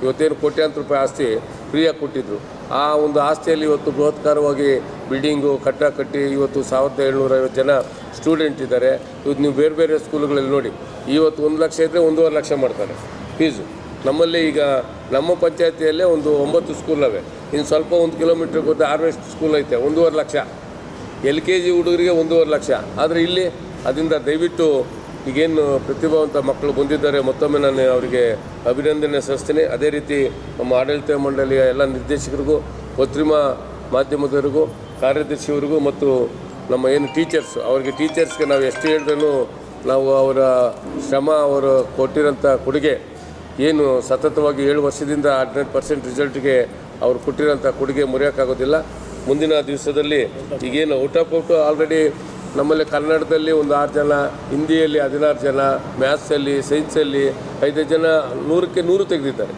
ಇವತ್ತೇನು ಕೋಟ್ಯಾಂತರ ರೂಪಾಯಿ ಆಸ್ತಿ ಫ್ರೀಯಾಗಿ ಕೊಟ್ಟಿದ್ದರು. ಆ ಒಂದು ಆಸ್ತಿಯಲ್ಲಿ ಇವತ್ತು ಬೃಹತ್ಕಾರವಾಗಿ ಬಿಲ್ಡಿಂಗು ಕಟ್ಟಿ ಇವತ್ತು 1750 ಜನ ಸ್ಟೂಡೆಂಟ್ ಇದ್ದಾರೆ. ಇವತ್ತು ನೀವು ಬೇರೆ ಬೇರೆ ಸ್ಕೂಲ್ಗಳಲ್ಲಿ ನೋಡಿ, ಇವತ್ತು 1 ಲಕ್ಷ ಇದ್ದರೆ 1.5 ಲಕ್ಷ ಮಾಡ್ತಾರೆ ಫೀಸು. ನಮ್ಮಲ್ಲಿ ಈಗ ನಮ್ಮ ಪಂಚಾಯತಿಯಲ್ಲೇ ಒಂದು 9 ಸ್ಕೂಲ್ ಅವೆ. ಇನ್ನು ಸ್ವಲ್ಪ 1 ಕಿಲೋಮೀಟ್ರಿಗೆ ಹೋದ ಹಾರ್ವೆಸ್ಟ್ ಸ್ಕೂಲ್ ಐತೆ, 1.5 ಲಕ್ಷ. LKG ಹುಡುಗರಿಗೆ 1.5 ಲಕ್ಷ. ಆದರೆ ಇಲ್ಲಿ ಅದರಿಂದ ದಯವಿಟ್ಟು ಈಗೇನು ಪ್ರತಿಭಾವಂತ ಮಕ್ಕಳು ಬಂದಿದ್ದಾರೆ, ಮತ್ತೊಮ್ಮೆ ನಾನು ಅವರಿಗೆ ಅಭಿನಂದನೆ ಸಲ್ಲಿಸ್ತೀನಿ. ಅದೇ ರೀತಿ ನಮ್ಮ ಆಡಳಿತ ಮಂಡಳಿಯ ಎಲ್ಲ ನಿರ್ದೇಶಕರಿಗೂ, ಪತ್ರಿಮಾ ಮಾಧ್ಯಮದವರಿಗೂ, ಕಾರ್ಯದರ್ಶಿಯವರಿಗೂ ಮತ್ತು ನಮ್ಮ ಏನು ಟೀಚರ್ಸ್, ಅವರಿಗೆ ಟೀಚರ್ಸ್ಗೆ ನಾವು ಎಷ್ಟು ಹೇಳಿದ್ರೂ ನಾವು ಅವರ ಶ್ರಮ, ಅವರು ಕೊಟ್ಟಿರೋಂಥ ಕೊಡುಗೆ ಏನು ಸತತವಾಗಿ 7 ವರ್ಷದಿಂದ 100% ರಿಸಲ್ಟ್ಗೆ ಅವ್ರು ಕೊಟ್ಟಿರೋಂಥ ಕೊಡುಗೆ ಮುರಿಯೋಕ್ಕಾಗೋದಿಲ್ಲ. ಮುಂದಿನ ದಿವಸದಲ್ಲಿ ಈಗೇನು ಔಟ್ ಆಲ್ರೆಡಿ ನಮ್ಮಲ್ಲಿ ಕನ್ನಡದಲ್ಲಿ ಒಂದು 6 ಜನ, ಹಿಂದಿಯಲ್ಲಿ 16 ಜನ, ಮ್ಯಾಥ್ಸಲ್ಲಿ, ಸೈನ್ಸಲ್ಲಿ 5 ಜನ 100ಕ್ಕೆ 100 ತೆಗೆದಿದ್ದಾರೆ.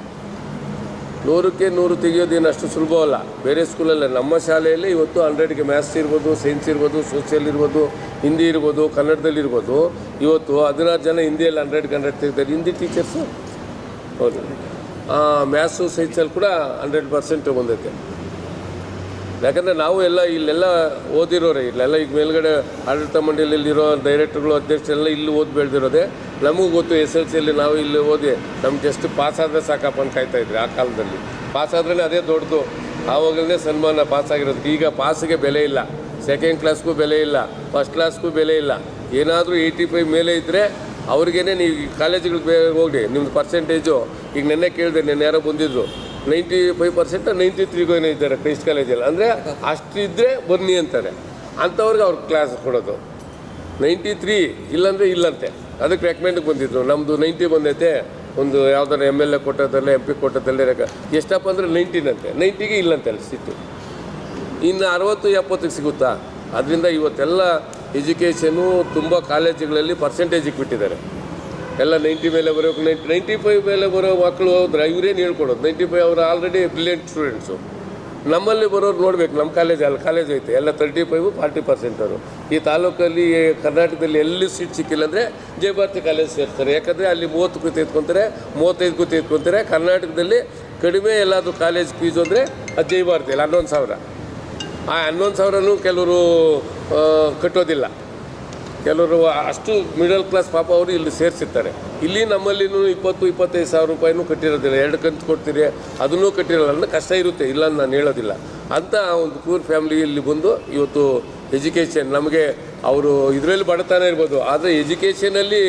100ಕ್ಕೆ 100 ತೆಗೆಯೋದೇನು ಅಷ್ಟು ಸುಲಭವಲ್ಲ. ಬೇರೆ ಸ್ಕೂಲಲ್ಲ, ನಮ್ಮ ಶಾಲೆಯಲ್ಲಿ ಇವತ್ತು 100ಗೆ ಮ್ಯಾಥ್ಸ್ ಇರ್ಬೋದು, ಸೈನ್ಸ್ ಇರ್ಬೋದು, ಸೋಷಿಯಲ್ ಇರ್ಬೋದು, ಹಿಂದಿ ಇರ್ಬೋದು, ಕನ್ನಡದಲ್ಲಿರ್ಬೋದು. ಇವತ್ತು 16 ಜನ ಹಿಂದಿಯಲ್ಲಿ 100ಗೆ 100 ತೆಗೆದಾರೆ, ಹಿಂದಿ ಟೀಚರ್ಸು. ಹೌದು, ಮ್ಯಾಥ್ಸು ಸೈನ್ಸಲ್ಲಿ ಕೂಡ 100% ಬಂದೈತೆ. ಯಾಕಂದರೆ ನಾವು ಎಲ್ಲ ಇಲ್ಲೆಲ್ಲ ಓದಿರೋರೆ, ಇಲ್ಲೆಲ್ಲ ಈಗ ಮೇಲ್ಗಡೆ ಆಡಳಿತ ಮಂಡಳಿಯಲ್ಲಿರೋ ಡೈರೆಕ್ಟರ್ಗಳು, ಅಧ್ಯಕ್ಷರೆಲ್ಲ ಇಲ್ಲಿ ಓದಿ ಬೆಳೆದಿರೋದೆ. ನಮಗೂ ಗೊತ್ತು, SLCಯಲ್ಲಿ ನಾವು ಇಲ್ಲಿ ಓದಿ ನಮ್ಗೆ ಜಸ್ಟ್ ಪಾಸಾದರೆ ಸಾಕಪ್ಪ ಅಂತ ಕಾಯ್ತಾಯಿದ್ರಿ. ಆ ಕಾಲದಲ್ಲಿ ಪಾಸಾದ್ರೇ ಅದೇ ದೊಡ್ಡದು, ಆವಾಗಲೇ ಸನ್ಮಾನ ಪಾಸಾಗಿರೋದು. ಈಗ ಪಾಸಿಗೆ ಬೆಲೆ ಇಲ್ಲ, ಸೆಕೆಂಡ್ ಕ್ಲಾಸ್ಗೂ ಬೆಲೆ ಇಲ್ಲ, ಫಸ್ಟ್ ಕ್ಲಾಸ್ಗೂ ಬೆಲೆ ಇಲ್ಲ. ಏನಾದರೂ 85 ಮೇಲೆ ಇದ್ದರೆ ಅವ್ರಿಗೇನೆ ನೀವು ಕಾಲೇಜುಗಳಿಗೆ ಹೋಗಿ ನಿಮ್ಮದು ಪರ್ಸೆಂಟೇಜು. ಈಗ ನೆನ್ನೆ ಕೇಳಿದೆ, ನೆನ್ನೆ ಯಾರೋ ಬಂದಿದ್ರು, 95% 93 ಏನೋ ಇದ್ದಾರೆ ಕ್ರೈಸ್ಟ್ ಕಾಲೇಜಲ್ಲಿ. ಅಂದರೆ ಅಷ್ಟಿದ್ದರೆ ಬನ್ನಿ ಅಂತಾರೆ, ಅಂಥವ್ರಿಗೆ ಅವ್ರು ಕ್ಲಾಸ್ ಕೊಡೋದು. 93 ಇಲ್ಲಾಂದರೆ ಇಲ್ಲಂತೆ, ಅದಕ್ಕೆ ರೆಕಮೆಂಡಿಗೆ ಬಂದಿದ್ರು. ನಮ್ಮದು 90 ಬಂದೈತೆ, ಒಂದು ಯಾವ್ದಾರು MLA ಕೊಟ್ಟದಲ್ಲೇ MP ಕೊಟ್ಟದಲ್ಲೇ ಎಷ್ಟಪ್ಪ ಅಂದರೆ 19 ಅಂತೆ, 90ಗೆ ಇಲ್ಲಂತೆ ಅಲ್ಲಿ ಸೀಟು. ಇನ್ನು 60-70ಗೆ ಸಿಗುತ್ತಾ? ಅದರಿಂದ ಇವತ್ತೆಲ್ಲ ಎಜುಕೇಷನು ತುಂಬ ಕಾಲೇಜುಗಳಲ್ಲಿ ಪರ್ಸೆಂಟೇಜಿಗೆ ಬಿಟ್ಟಿದ್ದಾರೆ. ಎಲ್ಲ 90 ಮೇಲೆ ಬರೋಕೆ 95 ಮೇಲೆ ಬರೋ ಮಕ್ಕಳು ಹೋದ್ರೆ ಇವರೇನು ಹೇಳ್ಕೊಡೋದು? 95 ಅವರು ಆಲ್ರೆಡಿ ಬ್ರಿಲಿಯಂಟ್ ಸ್ಟೂಡೆಂಟ್ಸು. ನಮ್ಮಲ್ಲಿ ಬರೋರು ನೋಡ್ಬೇಕು, ನಮ್ಮ ಕಾಲೇಜ್ ಐತೆ ಎಲ್ಲ 35-40% ಅವರು. ಈ ತಾಲೂಕಲ್ಲಿ ಕರ್ನಾಟಕದಲ್ಲಿ ಎಲ್ಲಿ ಸೀಟ್ ಸಿಕ್ಕಿಲ್ಲ ಅಂದರೆ ಜಯಭಾರತಿ ಕಾಲೇಜ್ ಸೇರ್ತಾರೆ. ಯಾಕಂದರೆ ಅಲ್ಲಿ 30ಕ್ಕೂ ತೆಗೆದುಕೊಂತಾರೆ, 35ಕ್ಕೂ ತೆಗೆದುಕೊಂತಾರೆ. ಕರ್ನಾಟಕದಲ್ಲಿ ಕಡಿಮೆ ಎಲ್ಲಾದರೂ ಕಾಲೇಜ್ ಫೀಸು ಅಂದರೆ ಅದು ಜಯಭಾರತಿಯಲ್ಲಿ 11,000. ಆ 11,000ನೂ ಕೆಲವರು ಕಟ್ಟೋದಿಲ್ಲ, ಕೆಲವರು ಅಷ್ಟು ಮಿಡಲ್ ಕ್ಲಾಸ್ ಪಾಪ ಅವರು ಇಲ್ಲಿ ಸೇರಿಸಿರ್ತಾರೆ. ಇಲ್ಲಿ ನಮ್ಮಲ್ಲಿನೂ 20-25 ಸಾವಿರ ರೂಪಾಯಿನೂ ಕಟ್ಟಿರೋದಿಲ್ಲ, 2 ಕಂತು ಕೊಡ್ತೀರಿ ಅದನ್ನೂ ಕಟ್ಟಿರೋಲ್ಲ. ಅಂದರೆ ಕಷ್ಟ ಇರುತ್ತೆ, ಇಲ್ಲ ನಾನು ಹೇಳೋದಿಲ್ಲ. ಅಂತ ಒಂದು ಪೂರ್ ಫ್ಯಾಮಿಲಿ ಇಲ್ಲಿ ಬಂದು ಇವತ್ತು ಎಜುಕೇಷನ್ ನಮಗೆ ಅವರು ಇದರಲ್ಲಿ ಬಡತನ ಇರ್ಬೋದು, ಆದರೆ ಎಜುಕೇಷನಲ್ಲಿ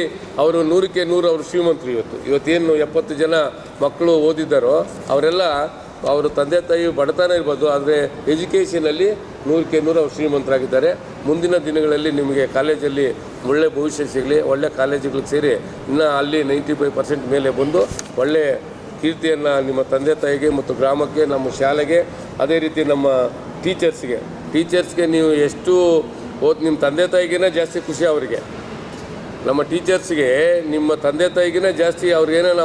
ಅವರು 100ಕ್ಕೆ 100 ಅವರು ಶ್ರೀಮಂತರು. ಇವತ್ತೇನು 70 ಜನ ಮಕ್ಕಳು ಓದಿದ್ದಾರೋ ಅವರೆಲ್ಲ ಅವರು ತಂದೆ ತಾಯಿ ಬಡತನ ಇರ್ಬೋದು, ಆದರೆ ಎಜುಕೇಷನಲ್ಲಿ 100ಕ್ಕೆ 100 ಅವರು ಶ್ರೀಮಂತರಾಗಿದ್ದಾರೆ. ಮುಂದಿನ ದಿನಗಳಲ್ಲಿ ನಿಮಗೆ ಕಾಲೇಜಲ್ಲಿ ಒಳ್ಳೆ ಭವಿಷ್ಯ ಸಿಗಲಿ, ಒಳ್ಳೆ ಕಾಲೇಜುಗಳಿಗೆ ಸೇರಿ ಇನ್ನು ಅಲ್ಲಿ 95% ಮೇಲೆ ಬಂದು ಒಳ್ಳೆ ಕೀರ್ತಿಯನ್ನು ನಿಮ್ಮ ತಂದೆ ತಾಯಿಗೆ ಮತ್ತು ಗ್ರಾಮಕ್ಕೆ, ನಮ್ಮ ಶಾಲೆಗೆ, ಅದೇ ರೀತಿ ನಮ್ಮ ಟೀಚರ್ಸ್ಗೆ ನೀವು ಎಷ್ಟು ನಿಮ್ಮ ತಂದೆ ತಾಯಿಗಿನ ಜಾಸ್ತಿ ಖುಷಿ ಅವರಿಗೆ. ನಮ್ಮ ಟೀಚರ್ಸ್ಗೆ ನಿಮ್ಮ ತಂದೆ ತಾಯಿಗಿನ ಜಾಸ್ತಿ ಅವ್ರಿಗೇನಾನ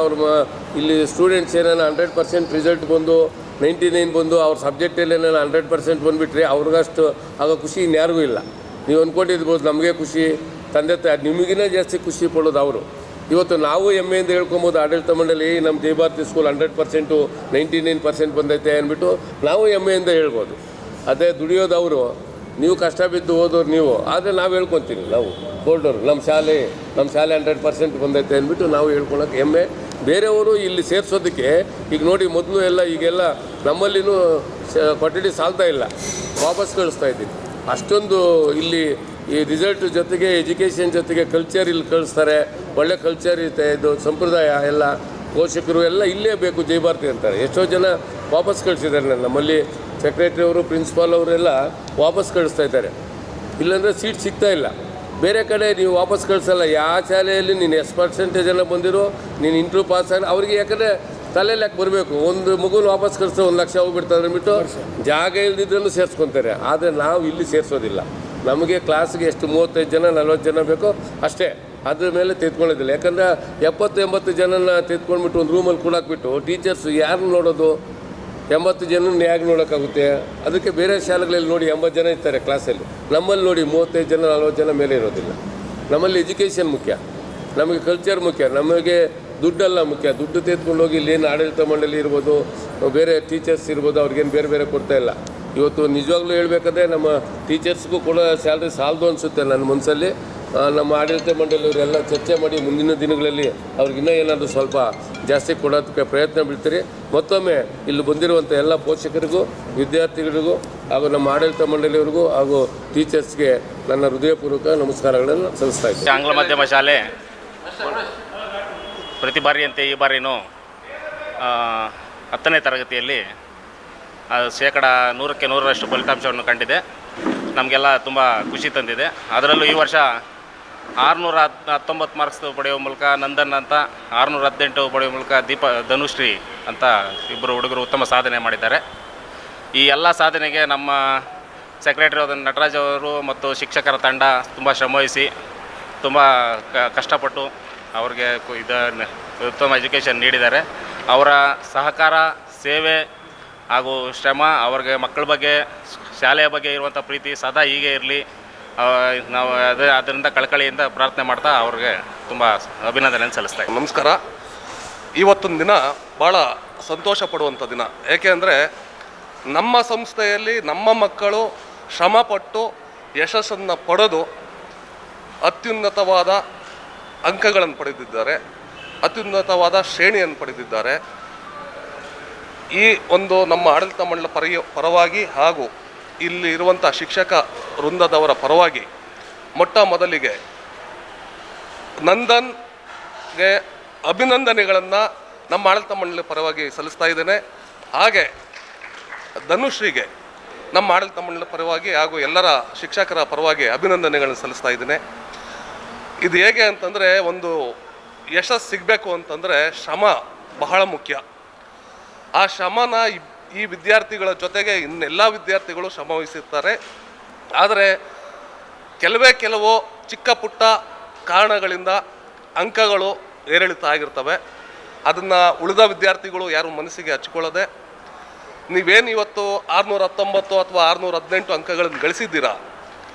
ಇಲ್ಲಿ ಸ್ಟೂಡೆಂಟ್ಸ್ ಏನಾನ 100% ರಿಸಲ್ಟ್ ಬಂದು 99 ಬಂದು ಅವ್ರ ಸಬ್ಜೆಕ್ಟಲ್ಲಿ ಏನಾನ 100% ಬಂದುಬಿಟ್ರೆ ಅವ್ರಿಗಷ್ಟು ಆಗೋ ಖುಷಿ ಇನ್ಯಾರಿಗೂ ಇಲ್ಲ. ನೀವು ಅಂದ್ಕೊಂಡಿರ್ಬೋದು ನಮಗೆ ಖುಷಿ, ತಂದೆ ತಾಯಿ ನಿಮಗಿನ ಜಾಸ್ತಿ ಖುಷಿ ಪಡೋದು ಅವರು. ಇವತ್ತು ನಾವು ಹೆಮ್ಮೆಯಿಂದ ಹೇಳ್ಕೊಬೋದು, ಆಡಳಿತ ಮಂಡಳಿ ನಮ್ಮ ಜಯಭಾರತಿ ಸ್ಕೂಲ್ 100% 99% ಬಂದೈತೆ ಅಂದ್ಬಿಟ್ಟು ನಾವು ಹೆಮ್ಮೆಯಿಂದ ಹೇಳ್ಬೋದು. ಅದೇ ದುಡಿಯೋದು ಅವರು, ನೀವು ಕಷ್ಟ ಬಿದ್ದು ಓದೋರು ನೀವು. ಆದರೆ ನಾವು ಹೇಳ್ಕೊತೀವಿ, ನಾವು ಬೋಲ್ಡರು ನಮ್ಮ ಶಾಲೆ 100% ಬಂದೈತೆ ಅಂದ್ಬಿಟ್ಟು ನಾವು ಹೇಳ್ಕೊಳಕ್ಕೆ ಹೆಮ್ಮೆ. ಬೇರೆಯವರು ಇಲ್ಲಿ ಸೇರಿಸೋದಕ್ಕೆ ಈಗ ನೋಡಿ, ಮೊದಲು ಎಲ್ಲ ಈಗೆಲ್ಲ ನಮ್ಮಲ್ಲಿನೂ ಕೊಠಡಿ ಸಾಲ್ತಾ ಇಲ್ಲ, ವಾಪಸ್ ಕಳಿಸ್ತಾ ಇದ್ದೀನಿ. ಅಷ್ಟೊಂದು ಇಲ್ಲಿ ಈ ರಿಸಲ್ಟ್ ಜೊತೆಗೆ ಎಜುಕೇಷನ್ ಜೊತೆಗೆ ಕಲ್ಚರ್ ಇಲ್ಲಿ ಕಳಿಸ್ತಾರೆ. ಒಳ್ಳೆ ಕಲ್ಚರ್ ಇರುತ್ತೆ, ಇದು ಸಂಪ್ರದಾಯ ಎಲ್ಲ. ಪೋಷಕರು ಎಲ್ಲ ಇಲ್ಲೇ ಬೇಕು ಜಯಭಾರತಿ ಅಂತಾರೆ. ಎಷ್ಟೋ ಜನ ವಾಪಸ್ ಕಳಿಸಿದ್ದಾರೆ. ನಮ್ಮಲ್ಲಿ ಸೆಕ್ರೆಟ್ರಿ ಅವರು, ಪ್ರಿನ್ಸಿಪಾಲ್ ಅವರೆಲ್ಲ ವಾಪಸ್ ಕಳಿಸ್ತಾ ಇದ್ದಾರೆ. ಇಲ್ಲಾಂದರೆ ಸೀಟ್ ಸಿಗ್ತಾ ಇಲ್ಲ. ಬೇರೆ ಕಡೆ ನೀವು ವಾಪಸ್ ಕಳಿಸಲ್ಲ. ಯಾವ ಶಾಲೆಯಲ್ಲಿ ನೀನು ಎಷ್ಟು ಪರ್ಸೆಂಟೇಜನ್ನು ಬಂದಿರೋ, ನೀನು ಇಂಟ್ರ್ಯೂ ಪಾಸ್ ಆಗಿ ಅವ್ರಿಗೆ, ಯಾಕಂದರೆ ತಲೆಯಲ್ಲಿ ಯಾಕೆ ಬರಬೇಕು, ಒಂದು ಮಗುನ ವಾಪಸ್ ಕಳಿಸೋ 1 ಲಕ್ಷ ಹೋಗ್ಬಿಡ್ತಾರೆ ಅಂದ್ಬಿಟ್ಟು ಜಾಗ ಇಲ್ದಿದ್ದನ್ನು ಸೇರಿಸ್ಕೊತಾರೆ. ಆದರೆ ನಾವು ಇಲ್ಲಿ ಸೇರಿಸೋದಿಲ್ಲ. ನಮಗೆ ಕ್ಲಾಸ್ಗೆ ಎಷ್ಟು 35 ಜನ 40 ಜನ ಬೇಕೋ ಅಷ್ಟೇ, ಅದ್ರ ಮೇಲೆ ತೆಗೆದುಕೊಳ್ಳೋದಿಲ್ಲ. ಯಾಕಂದರೆ 70-80 ಜನನ ತೆಗೆದುಕೊಂಡ್ಬಿಟ್ಟು ಒಂದು ರೂಮಲ್ಲಿ ಕೂಡಾಕ್ಬಿಟ್ಟು ಟೀಚರ್ಸ್ ಯಾರು ನೋಡೋದು? 80 ಜನನ ಹೇಗೆ ನೋಡೋಕ್ಕಾಗುತ್ತೆ? ಅದಕ್ಕೆ ಬೇರೆ ಶಾಲೆಗಳಲ್ಲಿ ನೋಡಿ 80 ಜನ ಇರ್ತಾರೆ ಕ್ಲಾಸಲ್ಲಿ. ನಮ್ಮಲ್ಲಿ ನೋಡಿ 35 ಜನ 40 ಜನ ಮೇಲೆ ಇರೋದಿಲ್ಲ. ನಮ್ಮಲ್ಲಿ ಎಜುಕೇಷನ್ ಮುಖ್ಯ, ನಮಗೆ ಕಲ್ಚರ್ ಮುಖ್ಯ, ನಮಗೆ ದುಡ್ಡೆಲ್ಲ ಮುಖ್ಯ. ದುಡ್ಡು ತೆಗೆದುಕೊಂಡು ಹೋಗಿ ಇಲ್ಲೇನು ಆಡಳಿತ ಮಂಡಳಿ ಇರ್ಬೋದು, ಬೇರೆ ಟೀಚರ್ಸ್ ಇರ್ಬೋದು, ಅವ್ರಿಗೇನು ಬೇರೆ ಬೇರೆ ಕೊಡ್ತಾ ಇಲ್ಲ. ಇವತ್ತು ನಿಜವಾಗ್ಲೂ ಹೇಳಬೇಕಂದ್ರೆ ನಮ್ಮ ಟೀಚರ್ಸ್ಗೂ ಕೂಡ ಸ್ಯಾಲ್ರಿ ಸಾಲದು ಅನಿಸುತ್ತೆ ನನ್ನ ಮನಸ್ಸಲ್ಲಿ. ನಮ್ಮ ಆಡಳಿತ ಮಂಡಳಿಯವರೆಲ್ಲ ಚರ್ಚೆ ಮಾಡಿ ಮುಂದಿನ ದಿನಗಳಲ್ಲಿ ಅವ್ರಿಗಿನ್ನೂ ಏನಾದರೂ ಸ್ವಲ್ಪ ಜಾಸ್ತಿ ಕೊಡೋದಕ್ಕೆ ಪ್ರಯತ್ನ ಬೀಳ್ತೀರಿ. ಮತ್ತೊಮ್ಮೆ ಇಲ್ಲಿ ಬಂದಿರುವಂಥ ಎಲ್ಲ ಪೋಷಕರಿಗೂ, ವಿದ್ಯಾರ್ಥಿಗಳಿಗೂ ಹಾಗೂ ನಮ್ಮ ಆಡಳಿತ ಮಂಡಳಿಯವರಿಗೂ ಹಾಗೂ ಟೀಚರ್ಸ್ಗೆ ನನ್ನ ಹೃದಯಪೂರ್ವಕ ನಮಸ್ಕಾರಗಳನ್ನು ಸಲ್ಲಿಸ್ತಾ ಇದ್ದೀನಿ. ಆಂಗ್ಲ ಮಾಧ್ಯಮ ಶಾಲೆ ಪ್ರತಿ ಬಾರಿಯಂತೆ ಈ ಬಾರಿನೂ 10ನೇ ತರಗತಿಯಲ್ಲಿ 100ಕ್ಕೆ 100ರಷ್ಟು ಫಲಿತಾಂಶವನ್ನು ಕಂಡಿದೆ. ನಮಗೆಲ್ಲ ತುಂಬ ಖುಷಿ ತಂದಿದೆ. ಅದರಲ್ಲೂ ಈ ವರ್ಷ 619 ಮಾರ್ಕ್ಸ್ ಪಡೆಯುವ ಮೂಲಕ ನಂದನ್ ಅಂತ, 618 ಪಡೆಯುವ ಮೂಲಕ ಧನುಶ್ರೀ ಅಂತ ಇಬ್ಬರು ಹುಡುಗರು ಉತ್ತಮ ಸಾಧನೆ ಮಾಡಿದ್ದಾರೆ. ಈ ಎಲ್ಲ ಸಾಧನೆಗೆ ನಮ್ಮ ಸೆಕ್ರೆಟರಿ ಆದ ನಟರಾಜ್ ಅವರು ಮತ್ತು ಶಿಕ್ಷಕರ ತಂಡ ತುಂಬ ಶ್ರಮವಹಿಸಿ ತುಂಬ ಕಷ್ಟಪಟ್ಟು ಅವ್ರಿಗೆ ಉತ್ತಮ ಎಜುಕೇಷನ್ ನೀಡಿದ್ದಾರೆ. ಅವರ ಸಹಕಾರ ಸೇವೆ ಹಾಗೂ ಶ್ರಮ, ಅವ್ರಿಗೆ ಮಕ್ಕಳ ಬಗ್ಗೆ, ಶಾಲೆಯ ಬಗ್ಗೆ ಇರುವಂಥ ಪ್ರೀತಿ ಸದಾ ಹೀಗೆ ಇರಲಿ. ನಾವು ಅದರಿಂದ ಕಳಕಳಿಯಿಂದ ಪ್ರಾರ್ಥನೆ ಮಾಡ್ತಾ ಅವ್ರಿಗೆ ತುಂಬ ಅಭಿನಂದನೆ ಸಲ್ಲಿಸ್ತಾ ಇದ್ದೀವಿ. ನಮಸ್ಕಾರ. ಇವತ್ತೊಂದು ದಿನ ಭಾಳ ಸಂತೋಷ ಪಡುವಂಥ ದಿನ. ಏಕೆ ಅಂದರೆ ನಮ್ಮ ಸಂಸ್ಥೆಯಲ್ಲಿ ನಮ್ಮ ಮಕ್ಕಳು ಶ್ರಮಪಟ್ಟು ಯಶಸ್ಸನ್ನು ಪಡೆದು ಅತ್ಯುನ್ನತವಾದ ಅಂಕಗಳನ್ನು ಪಡೆದಿದ್ದಾರೆ, ಅತ್ಯುನ್ನತವಾದ ಶ್ರೇಣಿಯನ್ನು ಪಡೆದಿದ್ದಾರೆ. ಈ ಒಂದು ನಮ್ಮ ಆಡಳಿತ ಮಂಡಳ ಪರವಾಗಿ ಹಾಗೂ ಇಲ್ಲಿ ಇರುವಂಥ ಶಿಕ್ಷಕ ವೃಂದದವರ ಪರವಾಗಿ ಮೊಟ್ಟ ಮೊದಲಿಗೆ ನಂದನ್ಗೆ ಅಭಿನಂದನೆಗಳನ್ನು ನಮ್ಮ ಆಡಳಿತ ಮಂಡಳಿ ಪರವಾಗಿ ಸಲ್ಲಿಸ್ತಾ ಇದ್ದೇನೆ. ಹಾಗೆ ಧನುಶ್ರೀಗೆ ನಮ್ಮ ಆಡಳಿತ ಮಂಡಳಿ ಪರವಾಗಿ ಹಾಗೂ ಎಲ್ಲರ ಶಿಕ್ಷಕರ ಪರವಾಗಿ ಅಭಿನಂದನೆಗಳನ್ನು ಸಲ್ಲಿಸ್ತಾ ಇದ್ದೇನೆ. ಇದು ಹೇಗೆ ಅಂತಂದರೆ, ಒಂದು ಯಶಸ್ಸು ಸಿಗಬೇಕು ಅಂತಂದರೆ ಶ್ರಮ ಬಹಳ ಮುಖ್ಯ. ಆ ಶ್ರಮನ ಈ ವಿದ್ಯಾರ್ಥಿಗಳ ಜೊತೆಗೆ ಇನ್ನೆಲ್ಲ ವಿದ್ಯಾರ್ಥಿಗಳು ಶ್ರಮ ವಹಿಸಿರ್ತಾರೆ. ಆದರೆ ಕೆಲವು ಚಿಕ್ಕ ಪುಟ್ಟ ಕಾರಣಗಳಿಂದ ಅಂಕಗಳು ಏರಿಳಿತ ಆಗಿರ್ತವೆ. ಅದನ್ನು ಉಳಿದ ವಿದ್ಯಾರ್ಥಿಗಳು ಯಾರು ಮನಸ್ಸಿಗೆ ಹಚ್ಕೊಳ್ಳದೆ, ನೀವೇನು ಇವತ್ತು 619 ಅಥವಾ 618 ಅಂಕಗಳನ್ನು ಗಳಿಸಿದ್ದೀರಾ,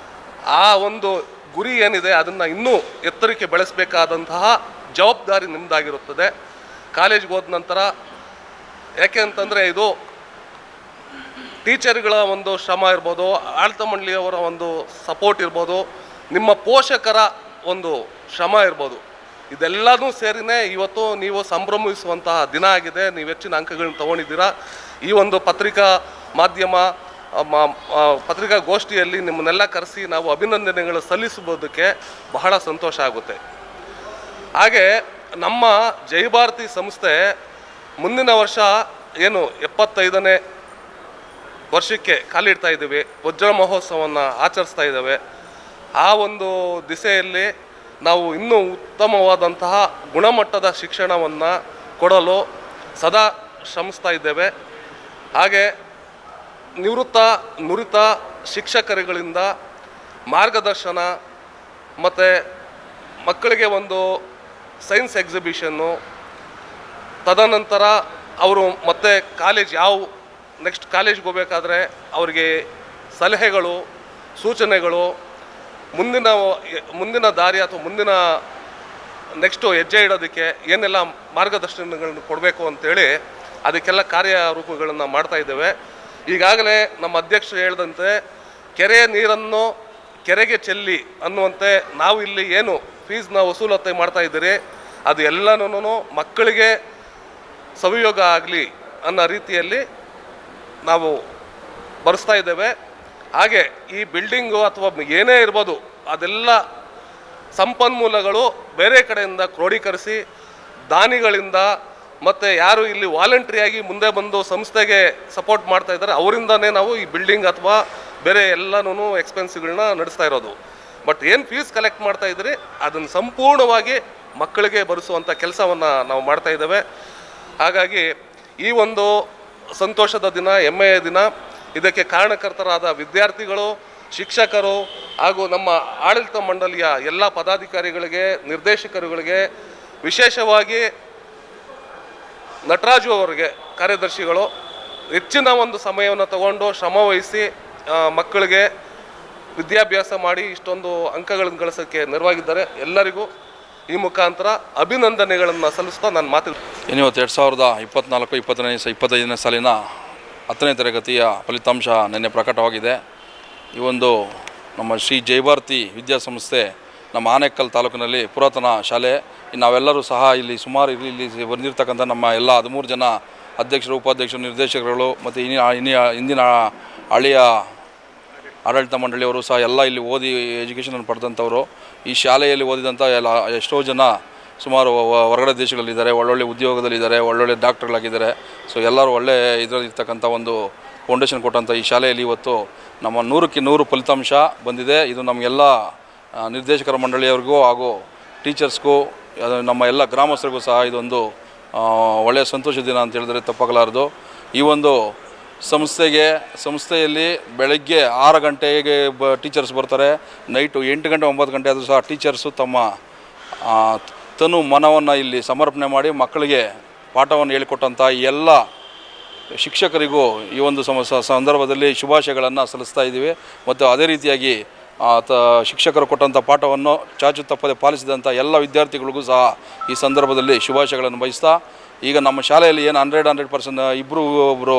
ಆ ಒಂದು ಗುರಿ ಏನಿದೆ ಅದನ್ನು ಇನ್ನೂ ಎತ್ತರಕ್ಕೆ ಬೆಳೆಸಬೇಕಾದಂತಹ ಜವಾಬ್ದಾರಿ ನಿಮ್ಮದಾಗಿರುತ್ತದೆ ಕಾಲೇಜ್ಗೆ ಹೋದ ನಂತರ. ಯಾಕೆ ಅಂತಂದರೆ ಇದು ಟೀಚರ್ಗಳ ಒಂದು ಶ್ರಮ ಇರ್ಬೋದು, ಆಡಳಿತ ಮಂಡಳಿಯವರ ಒಂದು ಸಪೋರ್ಟ್ ಇರ್ಬೋದು, ನಿಮ್ಮ ಪೋಷಕರ ಒಂದು ಶ್ರಮ ಇರ್ಬೋದು. ಇದೆಲ್ಲನೂ ಸೇರಿನೇ ಇವತ್ತು ನೀವು ಸಂಭ್ರಮಿಸುವಂತಹ ದಿನ ಆಗಿದೆ. ನೀವು ಹೆಚ್ಚಿನ ಅಂಕಗಳನ್ನ ತೊಗೊಂಡಿದ್ದೀರಾ. ಈ ಒಂದು ಪತ್ರಿಕಾ ಮಾಧ್ಯಮ ಪತ್ರಿಕಾಗೋಷ್ಠಿಯಲ್ಲಿ ನಿಮ್ಮನ್ನೆಲ್ಲ ಕರೆಸಿ ನಾವು ಅಭಿನಂದನೆಗಳು ಸಲ್ಲಿಸುವುದಕ್ಕೆ ಬಹಳ ಸಂತೋಷ ಆಗುತ್ತೆ. ಹಾಗೆ ನಮ್ಮ ಜಯಭಾರತಿ ಸಂಸ್ಥೆ ಮುಂದಿನ ವರ್ಷ ಏನು 75ನೇ ವರ್ಷಕ್ಕೆ ಕಾಲಿಡ್ತಾ ಇದ್ದೀವಿ, ವಜ್ರ ಮಹೋತ್ಸವವನ್ನು ಆಚರಿಸ್ತಾ ಇದ್ದೇವೆ. ಆ ಒಂದು ದಿಸೆಯಲ್ಲಿ ನಾವು ಇನ್ನೂ ಉತ್ತಮವಾದಂತಹ ಗುಣಮಟ್ಟದ ಶಿಕ್ಷಣವನ್ನು ಕೊಡಲು ಸದಾ ಶ್ರಮಿಸ್ತಾ ಇದ್ದೇವೆ. ಹಾಗೆ ನುರಿತ ಶಿಕ್ಷಕರುಗಳಿಂದ ಮಾರ್ಗದರ್ಶನ ಮತ್ತು ಮಕ್ಕಳಿಗೆ ಒಂದು ಸೈನ್ಸ್ ಎಕ್ಸಿಬಿಷನ್ನು, ತದನಂತರ ಅವರು ಮತ್ತೆ ನೆಕ್ಸ್ಟ್ ಕಾಲೇಜ್ಗೆ ಹೋಗಬೇಕಾದ್ರೆ ಅವರಿಗೆ ಸಲಹೆಗಳು, ಸೂಚನೆಗಳು, ಮುಂದಿನ ದಾರಿ ಅಥವಾ ಮುಂದಿನ ನೆಕ್ಸ್ಟು ಹೆಜ್ಜೆ ಇಡೋದಕ್ಕೆ ಏನೆಲ್ಲ ಮಾರ್ಗದರ್ಶನಗಳನ್ನು ಕೊಡಬೇಕು ಅಂತೇಳಿ ಅದಕ್ಕೆಲ್ಲ ಕಾರ್ಯರೂಪಗಳನ್ನು ಮಾಡ್ತಾ ಇದ್ದೇವೆ. ಈಗಾಗಲೇ ನಮ್ಮ ಅಧ್ಯಕ್ಷರು ಹೇಳಿದಂತೆ ಕೆರೆಯ ನೀರನ್ನು ಕೆರೆಗೆ ಚೆಲ್ಲಿ ಅನ್ನುವಂತೆ ನಾವು ಇಲ್ಲಿ ಏನು ಫೀಸ್ನ ವಸೂಲತೆ ಮಾಡ್ತಾ ಇದ್ದೀರಿ ಅದು ಎಲ್ಲನೂ ಮಕ್ಕಳಿಗೆ ಸವಿಯೋಗ ಆಗಲಿ ಅನ್ನೋ ರೀತಿಯಲ್ಲಿ ನಾವು ಬರೆಸ್ತಾ ಇದ್ದೇವೆ. ಹಾಗೆ ಈ ಬಿಲ್ಡಿಂಗು ಅಥವಾ ಏನೇ ಇರ್ಬೋದು ಅದೆಲ್ಲ ಸಂಪನ್ಮೂಲಗಳು ಬೇರೆ ಕಡೆಯಿಂದ ಕ್ರೋಢೀಕರಿಸಿ ದಾನಿಗಳಿಂದ ಮತ್ತು ಯಾರು ಇಲ್ಲಿ ವಾಲಂಟ್ರಿಯಾಗಿ ಮುಂದೆ ಬಂದು ಸಂಸ್ಥೆಗೆ ಸಪೋರ್ಟ್ ಮಾಡ್ತಾ ಇದ್ದಾರೆ ಅವರಿಂದನೇ ನಾವು ಈ ಬಿಲ್ಡಿಂಗ್ ಅಥವಾ ಬೇರೆ ಎಲ್ಲನೂ ಎಕ್ಸ್ಪೆನ್ಸ್ಗಳನ್ನ ನಡೆಸ್ತಾ ಇರೋದು. ಬಟ್ ಏನು ಫೀಸ್ ಕಲೆಕ್ಟ್ ಮಾಡ್ತಾ ಇದ್ರಿ ಅದನ್ನು ಸಂಪೂರ್ಣವಾಗಿ ಮಕ್ಕಳಿಗೆ ಭರಿಸುವಂಥ ಕೆಲಸವನ್ನು ನಾವು ಮಾಡ್ತಾ ಇದ್ದೇವೆ. ಹಾಗಾಗಿ ಈ ಒಂದು ಸಂತೋಷದ ದಿನ, ಹೆಮ್ಮೆಯ ದಿನ, ಇದಕ್ಕೆ ಕಾರಣಕರ್ತರಾದ ವಿದ್ಯಾರ್ಥಿಗಳು, ಶಿಕ್ಷಕರು ಹಾಗೂ ನಮ್ಮ ಆಡಳಿತ ಮಂಡಳಿಯ ಎಲ್ಲ ಪದಾಧಿಕಾರಿಗಳಿಗೆ, ನಿರ್ದೇಶಕರುಗಳಿಗೆ, ವಿಶೇಷವಾಗಿ ನಟರಾಜು ಅವರಿಗೆ ಕಾರ್ಯದರ್ಶಿಗಳು ಹೆಚ್ಚಿನ ಒಂದು ಸಮಯವನ್ನು ತಗೊಂಡು ಶ್ರಮವಹಿಸಿ ಮಕ್ಕಳಿಗೆ ವಿದ್ಯಾಭ್ಯಾಸ ಮಾಡಿ ಇಷ್ಟೊಂದು ಅಂಕಗಳನ್ನು ಗಳಿಸೋಕ್ಕೆ ನೆರವಾಗಿದ್ದಾರೆ. ಎಲ್ಲರಿಗೂ ಈ ಮುಖಾಂತರ ಅಭಿನಂದನೆಗಳನ್ನು ಸಲ್ಲಿಸ್ತಾ ನಾನು ಮಾತಾಡ್ತೀನಿ. ಇವತ್ತು 2024-25ನೇ ಸಾಲಿನ 10ನೇ ತರಗತಿಯ ಫಲಿತಾಂಶ ನಿನ್ನೆ ಪ್ರಕಟವಾಗಿದೆ. ಈ ಒಂದು ನಮ್ಮ ಶ್ರೀ ಜಯಭಾರತಿ ವಿದ್ಯಾಸಂಸ್ಥೆ ನಮ್ಮ ಆನೇಕಲ್ ತಾಲೂಕಿನಲ್ಲಿ ಪುರಾತನ ಶಾಲೆ. ನಾವೆಲ್ಲರೂ ಸಹ ಇಲ್ಲಿ ಸುಮಾರು ಇಲ್ಲಿ ಬಂದಿರತಕ್ಕಂಥ ನಮ್ಮ ಎಲ್ಲ 13 ಜನ ಅಧ್ಯಕ್ಷರು, ಉಪಾಧ್ಯಕ್ಷರು, ನಿರ್ದೇಶಕರುಗಳು ಮತ್ತು ಇಂದಿನ ಹಳೆಯ ಆಡಳಿತ ಮಂಡಳಿಯವರು ಸಹ ಎಲ್ಲ ಇಲ್ಲಿ ಓದಿ ಎಜುಕೇಷನನ್ನು ಪಡೆದಂಥವರು. ಈ ಶಾಲೆಯಲ್ಲಿ ಓದಿದಂಥ ಎಷ್ಟೋ ಜನ ಸುಮಾರು ಹೊರಗಡೆ ದೇಶಗಳಲ್ಲಿದ್ದಾರೆ, ಒಳ್ಳೊಳ್ಳೆ ಉದ್ಯೋಗದಲ್ಲಿದ್ದಾರೆ, ಒಳ್ಳೊಳ್ಳೆ ಡಾಕ್ಟರ್ಗಳಾಗಿದ್ದಾರೆ. ಸೊ ಎಲ್ಲರೂ ಒಳ್ಳೆ ಇದರಲ್ಲಿರ್ತಕ್ಕಂಥ ಒಂದು ಫೌಂಡೇಶನ್ ಕೊಟ್ಟಂಥ ಈ ಶಾಲೆಯಲ್ಲಿ ಇವತ್ತು ನಮ್ಮ 100ಕ್ಕೆ 100 ಫಲಿತಾಂಶ ಬಂದಿದೆ. ಇದು ನಮಗೆಲ್ಲ ನಿರ್ದೇಶಕರ ಮಂಡಳಿಯವ್ರಿಗೂ ಹಾಗೂ ಟೀಚರ್ಸ್ಗೂ ನಮ್ಮ ಎಲ್ಲ ಗ್ರಾಮಸ್ಥರಿಗೂ ಸಹ ಇದೊಂದು ಒಳ್ಳೆಯ ಸಂತೋಷ ದಿನ ಅಂತ ಹೇಳಿದ್ರೆ ತಪ್ಪಾಗಲಾರದು. ಈ ಒಂದು ಸಂಸ್ಥೆಯಲ್ಲಿ ಬೆಳಗ್ಗೆ 6 ಗಂಟೆಗೆ ಟೀಚರ್ಸ್ ಬರ್ತಾರೆ, ನೈಟು 8 ಗಂಟೆ 9 ಗಂಟೆ ಆದರೂ ಸಹ ಟೀಚರ್ಸು ತಮ್ಮ ತನು ಮನವನ್ನು ಇಲ್ಲಿ ಸಮರ್ಪಣೆ ಮಾಡಿ ಮಕ್ಕಳಿಗೆ ಪಾಠವನ್ನು ಹೇಳಿಕೊಟ್ಟಂಥ ಎಲ್ಲ ಶಿಕ್ಷಕರಿಗೂ ಈ ಒಂದು ಸಂದರ್ಭದಲ್ಲಿ ಶುಭಾಶಯಗಳನ್ನು ಸಲ್ಲಿಸ್ತಾ ಇದ್ದೀವಿ. ಮತ್ತು ಅದೇ ರೀತಿಯಾಗಿ ಶಿಕ್ಷಕರು ಕೊಟ್ಟಂಥ ಪಾಠವನ್ನು ಚಾಚು ತಪ್ಪದೆ ಪಾಲಿಸಿದಂಥ ಎಲ್ಲ ವಿದ್ಯಾರ್ಥಿಗಳಿಗೂ ಸಹ ಈ ಸಂದರ್ಭದಲ್ಲಿ ಶುಭಾಶಯಗಳನ್ನು ಬಯಸ್ತಾ, ಈಗ ನಮ್ಮ ಶಾಲೆಯಲ್ಲಿ ಏನು 100% ಇಬ್ಬರು ಒಬ್ಬರು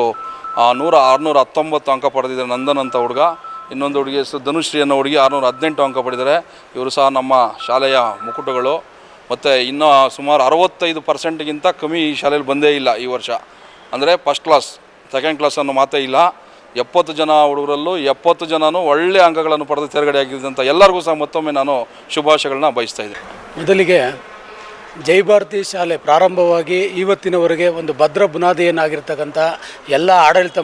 619 ಅಂಕ ಪಡೆದಿದ್ದಾರೆ. ನಂದನ್ ಅಂತ ಹುಡುಗ, ಇನ್ನೊಂದು ಹುಡುಗಿ ಧನುಶ್ರೀ ಅನ್ನೋ ಹುಡುಗಿ 618 ಅಂಕ ಪಡೆದಿದ್ದಾರೆ. ಇವರು ಸಹ ನಮ್ಮ ಶಾಲೆಯ ಮುಕುಟಗಳು. ಮತ್ತು ಇನ್ನೂ ಸುಮಾರು 65%ಗಿಂತ ಕಮ್ಮಿ ಈ ಶಾಲೆಯಲ್ಲಿ ಬಂದೇ ಇಲ್ಲ ಈ ವರ್ಷ. ಅಂದರೆ ಫಸ್ಟ್ ಕ್ಲಾಸ್ ಸೆಕೆಂಡ್ ಕ್ಲಾಸ್ ಅನ್ನೋ ಮಾತೇ ಇಲ್ಲ. 70 ಜನ ಹುಡುಗರಲ್ಲೂ 70 ಜನನೂ ಒಳ್ಳೆಯ ಅಂಕಗಳನ್ನು ಪಡೆದು ತೇರ್ಗಡೆ ಆಗಿದ್ದಂಥ ಎಲ್ಲರಿಗೂ ಸಹ ಮತ್ತೊಮ್ಮೆ ನಾನು ಶುಭಾಶಯಗಳನ್ನ ಬಯಸ್ತಾ ಇದ್ದೆ. ಮೊದಲಿಗೆ ಜೈ ಭಾರತಿ ಶಾಲೆ ಪ್ರಾರಂಭವಾಗಿ ಇವತ್ತಿನವರೆಗೆ ಒಂದು ಭದ್ರ ಬುನಾದಿಯನ್ನಾಗಿರ್ತಕ್ಕಂಥ ಎಲ್ಲ ಆಡಳಿತ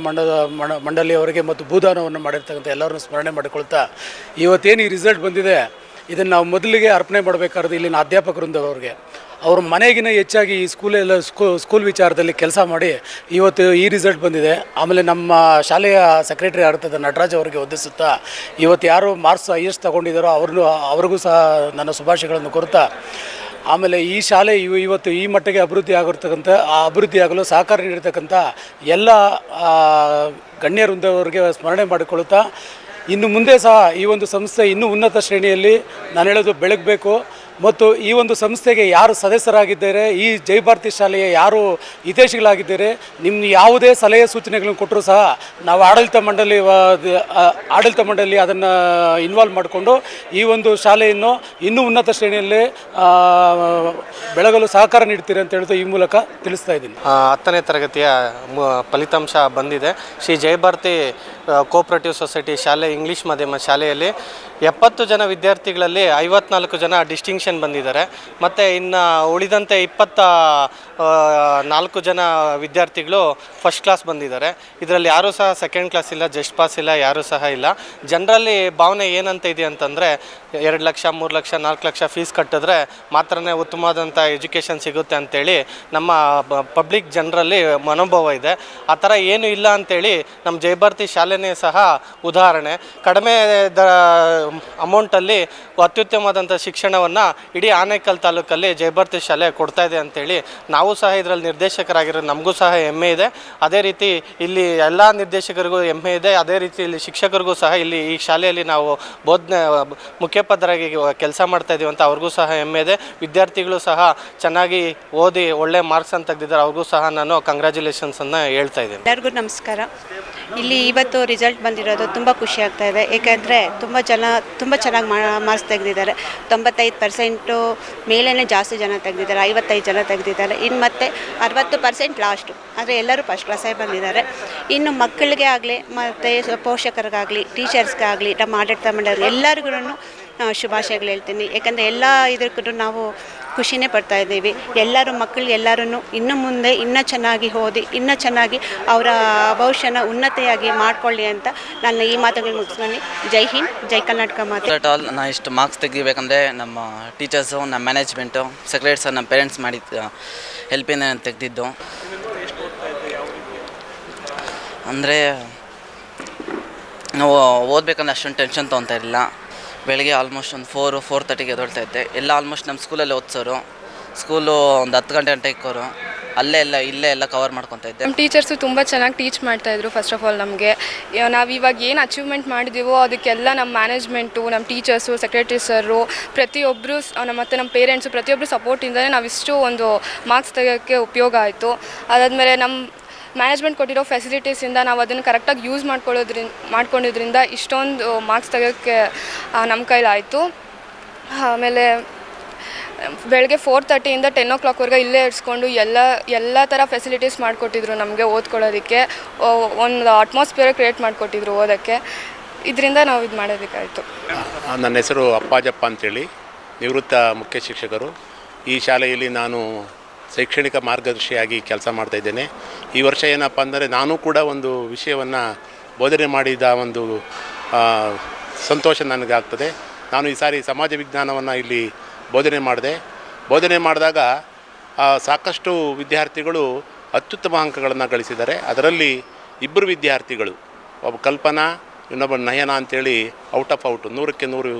ಮಂಡಳಿಯವರಿಗೆ ಮತ್ತು ಭೂದಾನವನ್ನು ಮಾಡಿರ್ತಕ್ಕಂಥ ಎಲ್ಲರನ್ನು ಸ್ಮರಣೆ ಮಾಡಿಕೊಳ್ತಾ, ಇವತ್ತೇನು ಈ ರಿಸಲ್ಟ್ ಬಂದಿದೆ ಇದನ್ನು ನಾವು ಮೊದಲಿಗೆ ಅರ್ಪಣೆ ಮಾಡಬೇಕಾದ್ರೆ ಇಲ್ಲಿನ ಅಧ್ಯಾಪಕರೊಂದವ್ರಿಗೆ, ಅವ್ರ ಮನೆಗಿನ ಹೆಚ್ಚಾಗಿ ಈ ಸ್ಕೂಲ್ ವಿಚಾರದಲ್ಲಿ ಕೆಲಸ ಮಾಡಿ ಇವತ್ತು ಈ ರಿಸಲ್ಟ್ ಬಂದಿದೆ. ಆಮೇಲೆ ನಮ್ಮ ಶಾಲೆಯ ಸೆಕ್ರೆಟರಿ ಆಗಿರ್ತದೆ ನಟರಾಜ್ ಅವರಿಗೆ ವಂದಿಸುತ್ತಾ, ಇವತ್ತು ಯಾರು ಮಾರ್ಕ್ಸ್ ಹೈಯೆಸ್ಟ್ ತಗೊಂಡಿದ್ದಾರೋ ಅವ್ರಿಗೂ ಸಹ ನನ್ನ ಶುಭಾಶಯಗಳನ್ನು ಕೋರುತ್ತಾ, ಆಮೇಲೆ ಈ ಶಾಲೆ ಇವತ್ತು ಈ ಮಟ್ಟಿಗೆ ಅಭಿವೃದ್ಧಿ ಆಗಿರ್ತಕ್ಕಂಥ ಅಭಿವೃದ್ಧಿಯಾಗಲು ಸಹಕಾರ ನೀಡಿರ್ತಕ್ಕಂಥ ಎಲ್ಲ ಗಣ್ಯವೃಂದವರಿಗೆ ಸ್ಮರಣೆ ಮಾಡಿಕೊಳ್ಳುತ್ತಾ, ಇನ್ನು ಮುಂದೆ ಸಹ ಈ ಒಂದು ಸಂಸ್ಥೆ ಇನ್ನೂ ಉನ್ನತ ಶ್ರೇಣಿಯಲ್ಲಿ ನಾನು ಹೇಳೋದು ಬೆಳಗಬೇಕು. ಮತ್ತು ಈ ಒಂದು ಸಂಸ್ಥೆಗೆ ಯಾರು ಸದಸ್ಯರಾಗಿದ್ದಾರೆ, ಈ ಜೈ ಭಾರತಿ ಶಾಲೆಯ ಯಾರು ಹಿತೈಷಿಗಳಾಗಿದ್ದಾರೆ, ನಿಮ್ಮ ಯಾವುದೇ ಸಲಹೆ ಸೂಚನೆಗಳನ್ನು ಕೊಟ್ಟರೂ ಸಹ ನಾವು ಆಡಳಿತ ಮಂಡಳಿ ಅದನ್ನು ಇನ್ವಾಲ್ವ್ ಮಾಡಿಕೊಂಡು ಈ ಒಂದು ಶಾಲೆಯನ್ನು ಇನ್ನೂ ಉನ್ನತ ಶ್ರೇಣಿಯಲ್ಲಿ ಬೆಳಗಲು ಸಹಕಾರ ನೀಡ್ತೀರಿ ಅಂತ ಹೇಳ್ತಾ ಈ ಮೂಲಕ ತಿಳಿಸ್ತಾ ಇದ್ದೀನಿ. 10ನೇ ತರಗತಿಯ ಫಲಿತಾಂಶ ಬಂದಿದೆ. ಶ್ರೀ ಜೈ ಭಾರತಿ ಕೋಆಪರೇಟಿವ್ ಸೊಸೈಟಿ ಶಾಲೆ ಇಂಗ್ಲೀಷ್ ಮಾಧ್ಯಮ ಶಾಲೆಯಲ್ಲಿ 70 ಜನ ವಿದ್ಯಾರ್ಥಿಗಳಲ್ಲಿ 54 ಜನ ಡಿಸ್ಟಿಂಕ್ಷನ್ ಬಂದಿದ್ದಾರೆ. ಮತ್ತು ಇನ್ನು ಉಳಿದಂತೆ 24 ಜನ ವಿದ್ಯಾರ್ಥಿಗಳು ಫಸ್ಟ್ ಕ್ಲಾಸ್ ಬಂದಿದ್ದಾರೆ. ಇದರಲ್ಲಿ ಯಾರೂ ಸಹ ಸೆಕೆಂಡ್ ಕ್ಲಾಸ್ ಇಲ್ಲ, ಜಸ್ಟ್ ಪಾಸ್ ಇಲ್ಲ, ಯಾರೂ ಸಹ ಇಲ್ಲ. ಜನರಲ್ಲಿ ಭಾವನೆ ಏನಂತ ಇದೆ ಅಂತಂದರೆ 2 ಲಕ್ಷ 3 ಲಕ್ಷ 4 ಲಕ್ಷ ಫೀಸ್ ಕಟ್ಟಿದ್ರೆ ಮಾತ್ರನೇ ಉತ್ತಮವಾದಂಥ ಎಜುಕೇಷನ್ ಸಿಗುತ್ತೆ ಅಂತೇಳಿ ನಮ್ಮ ಪಬ್ಲಿಕ್ ಜನರಲ್ಲಿ ಮನೋಭಾವ ಇದೆ. ಆ ಥರ ಏನೂ ಇಲ್ಲ ಅಂಥೇಳಿ ನಮ್ಮ ಜೈ ಭಾರತಿ ಶಾಲೆನೇ ಸಹ ಉದಾಹರಣೆ. ಕಡಿಮೆ ಅಮೌಂಟಲ್ಲಿ ಅತ್ಯುತ್ತಮವಾದಂಥ ಶಿಕ್ಷಣವನ್ನು ಇಡೀ ಆನೇಕಲ್ ತಾಲೂಕಲ್ಲಿ ಜೈ ಭಾರತಿ ಶಾಲೆ ಕೊಡ್ತಾ ಇದೆ ಅಂತೇಳಿ ನಾವು ಸಹ ಇದರಲ್ಲಿ ನಿರ್ದೇಶಕರಾಗಿರೋ ನಮಗೂ ಸಹ ಹೆಮ್ಮೆ ಇದೆ. ಅದೇ ರೀತಿ ಇಲ್ಲಿ ಎಲ್ಲ ನಿರ್ದೇಶಕರಿಗೂ ಹೆಮ್ಮೆ ಇದೆ. ಅದೇ ರೀತಿ ಇಲ್ಲಿ ಶಿಕ್ಷಕರಿಗೂ ಸಹ ಇಲ್ಲಿ ಈ ಶಾಲೆಯಲ್ಲಿ ನಾವು ಬೋಧನೆ ಮುಖ್ಯೋಪಾಧ್ಯಾಯರಾಗಿ ಕೆಲಸ ಮಾಡ್ತಾ ಇದ್ದೀವಿ ಅಂತ ಅವ್ರಿಗೂ ಸಹ ಹೆಮ್ಮೆ ಇದೆ. ವಿದ್ಯಾರ್ಥಿಗಳು ಸಹ ಚೆನ್ನಾಗಿ ಓದಿ ಒಳ್ಳೆ ಮಾರ್ಕ್ಸ್ ಅಂತ ತೆಗೆದಿದ್ದಾರೆ, ಅವ್ರಿಗೂ ಸಹ ನಾನು ಕಂಗ್ರ್ಯಾಚುಲೇಷನ್ಸನ್ನು ಹೇಳ್ತಾ ಇದ್ದೀನಿ. ಎಲ್ಲರಿಗೂ ನಮಸ್ಕಾರ. ಇಲ್ಲಿ ಇವತ್ತು ರಿಸಲ್ಟ್ ಬಂದಿರೋದು ತುಂಬ ಖುಷಿ ಆಗ್ತಾ ಇದೆ. ಏಕೆಂದರೆ ತುಂಬ ಚೆನ್ನಾಗಿ ಮಾರ್ಕ್ಸ್ ತೆಗೆದಿದ್ದಾರೆ. 95% ಮೇಲೇ ಜಾಸ್ತಿ ಜನ ತೆಗೆದಿದ್ದಾರೆ, 55 ಜನ ತೆಗೆದಿದ್ದಾರೆ. ಇನ್ನು ಮತ್ತೆ 60% ಲಾಸ್ಟು, ಆದರೆ ಎಲ್ಲರೂ ಫಸ್ಟ್ ಕ್ಲಾಸೇ ಬಂದಿದ್ದಾರೆ. ಇನ್ನು ಮಕ್ಕಳಿಗೆ ಆಗಲಿ ಮತ್ತು ಪೋಷಕರಿಗಾಗಲಿ ಟೀಚರ್ಸ್ಗಾಗಲಿ ನಮ್ಮ ಆಡಳಿತ ಮಂಡಳಿ ಎಲ್ಲರಿಗೂ ಶುಭಾಶಯಗಳು ಹೇಳ್ತೀನಿ. ಏಕೆಂದರೆ ಎಲ್ಲ ಇದಕ್ಕೂ ನಾವು ಖುಷಿನೇ ಪಡ್ತಾ ಇದ್ದೀವಿ. ಎಲ್ಲರೂ ಮಕ್ಕಳಿಗೆ ಎಲ್ಲರೂ ಇನ್ನು ಮುಂದೆ ಇನ್ನೂ ಚೆನ್ನಾಗಿ ಓದಿ ಇನ್ನೂ ಚೆನ್ನಾಗಿ ಅವರ ಭವಿಷ್ಯನ ಉನ್ನತಿಯಾಗಿ ಮಾಡಿಕೊಳ್ಳಿ ಅಂತ ನಾನು ಈ ಮಾತುಗಳು ಮುಗಿಸ್ಕೊಂಡು ಜೈ ಹಿಂದ್, ಜೈ ಕರ್ನಾಟಕ ಮಾತು. ನಾನು ಇಷ್ಟು ಮಾರ್ಕ್ಸ್ ತೆಗಿಬೇಕಂದ್ರೆ ನಮ್ಮ ಟೀಚರ್ಸು, ನಮ್ಮ ಮ್ಯಾನೇಜ್ಮೆಂಟು, ಸೆಕ್ರೆಟರಿಸ್, ನಮ್ಮ ಪೇರೆಂಟ್ಸ್ ಮಾಡಿದ ಹೆಲ್ಪಿಂದ ನಾನು ತೆಗೆದಿದ್ದು. ಅಂದರೆ ನಾವು ಓದಬೇಕಂದ್ರೆ ಅಷ್ಟೊಂದು ಟೆನ್ಷನ್ ತೊಗೊತಾ ಇರಲಿಲ್ಲ. ಬೆಳಗ್ಗೆ ಆಲ್ಮೋಸ್ಟ್ ಒಂದು 4-4:30ಗೆ ಎದ್ದೇಳ್ತಾ ಇದ್ದೆ. ಎಲ್ಲ ಆಲ್ಮೋಸ್ಟ್ ನಮ್ಮ ಸ್ಕೂಲಲ್ಲಿ ಓದಿಸೋರು. ಸ್ಕೂಲು ಒಂದು 10 ಗಂಟೆ ಇಕ್ಕೋರು. ಇಲ್ಲೇ ಎಲ್ಲ ಕವರ್ ಮಾಡ್ಕೊತಾ ಇದ್ದೆ. ನಮ್ಮ ಟೀಚರ್ಸು ತುಂಬ ಚೆನ್ನಾಗಿ ಟೀಚ್ ಮಾಡ್ತಾಯಿದ್ರು. ಫಸ್ಟ್ ಆಫ್ ಆಲ್ ನಮಗೆ ನಾವು ಇವಾಗ ಏನು ಅಚೀವ್ಮೆಂಟ್ ಮಾಡಿದ್ದೀವೋ ಅದಕ್ಕೆಲ್ಲ ನಮ್ಮ ಮ್ಯಾನೇಜ್ಮೆಂಟು, ನಮ್ಮ ಟೀಚರ್ಸು, ಸೆಕ್ರೆಟರಿ ಸರು, ಪ್ರತಿಯೊಬ್ಬರು ಮತ್ತು ನಮ್ಮ ಪೇರೆಂಟ್ಸು ಪ್ರತಿಯೊಬ್ಬರು ಸಪೋರ್ಟಿಂದಲೇ ನಾವಿಷ್ಟು ಒಂದು ಮಾರ್ಕ್ಸ್ ತೆಗೋಕ್ಕೆ ಉಪಯೋಗ ಆಯಿತು. ಅದಾದಮೇಲೆ ನಮ್ಮ ಮ್ಯಾನೇಜ್ಮೆಂಟ್ ಕೊಟ್ಟಿರೋ ಫೆಸಿಲಿಟೀಸಿಂದ ನಾವು ಅದನ್ನು ಕರೆಕ್ಟಾಗಿ ಯೂಸ್ ಮಾಡ್ಕೊಂಡಿದ್ರಿಂದ ಇಷ್ಟೊಂದು ಮಾರ್ಕ್ಸ್ ತೆಗೋಕ್ಕೆ ನಮ್ಮ ಕೈಲಾಯಿತು. ಆಮೇಲೆ ಬೆಳಗ್ಗೆ 4:30ಇಂದ 10 o'clockವರೆಗೆ ಇಲ್ಲೇ ಇಡ್ಸ್ಕೊಂಡು ಎಲ್ಲ ಥರ ಫೆಸಿಲಿಟೀಸ್ ಮಾಡಿಕೊಟ್ಟಿದ್ರು ನಮಗೆ ಓದ್ಕೊಳ್ಳೋದಕ್ಕೆ. ಒಂದು ಅಟ್ಮಾಸ್ಫಿಯರ್ ಕ್ರಿಯೇಟ್ ಮಾಡಿಕೊಟ್ಟಿದ್ರು ಓದೋಕ್ಕೆ. ಇದರಿಂದ ನಾವು ಇದು ಮಾಡೋದಕ್ಕಾಯಿತು. ನನ್ನ ಹೆಸರು ಅಪ್ಪಾಜಪ್ಪ ಅಂತೇಳಿ, ನಿವೃತ್ತ ಮುಖ್ಯ ಶಿಕ್ಷಕರು. ಈ ಶಾಲೆಯಲ್ಲಿ ನಾನು ಶೈಕ್ಷಣಿಕ ಮಾರ್ಗದರ್ಶಿಯಾಗಿ ಕೆಲಸ ಮಾಡ್ತಾಯಿದ್ದೇನೆ. ಈ ವರ್ಷ ಏನಪ್ಪ ಅಂದರೆ ನಾನು ಕೂಡ ಒಂದು ವಿಷಯವನ್ನು ಬೋಧನೆ ಮಾಡಿದ ಒಂದು ಸಂತೋಷ ನನಗಾಗ್ತದೆ. ನಾನು ಈ ಸಾರಿ ಸಮಾಜ ವಿಜ್ಞಾನವನ್ನು ಇಲ್ಲಿ ಬೋಧನೆ ಮಾಡಿದಾಗ ಸಾಕಷ್ಟು ವಿದ್ಯಾರ್ಥಿಗಳು ಅತ್ಯುತ್ತಮ ಅಂಕಗಳನ್ನು ಗಳಿಸಿದ್ದಾರೆ. ಅದರಲ್ಲಿ 2 ವಿದ್ಯಾರ್ಥಿಗಳು, ಒಬ್ಬ ಕಲ್ಪನಾ, ಇನ್ನೊಬ್ಬ ನಯನ ಅಂಥೇಳಿ ಔಟ್ 100ಕ್ಕೆ 100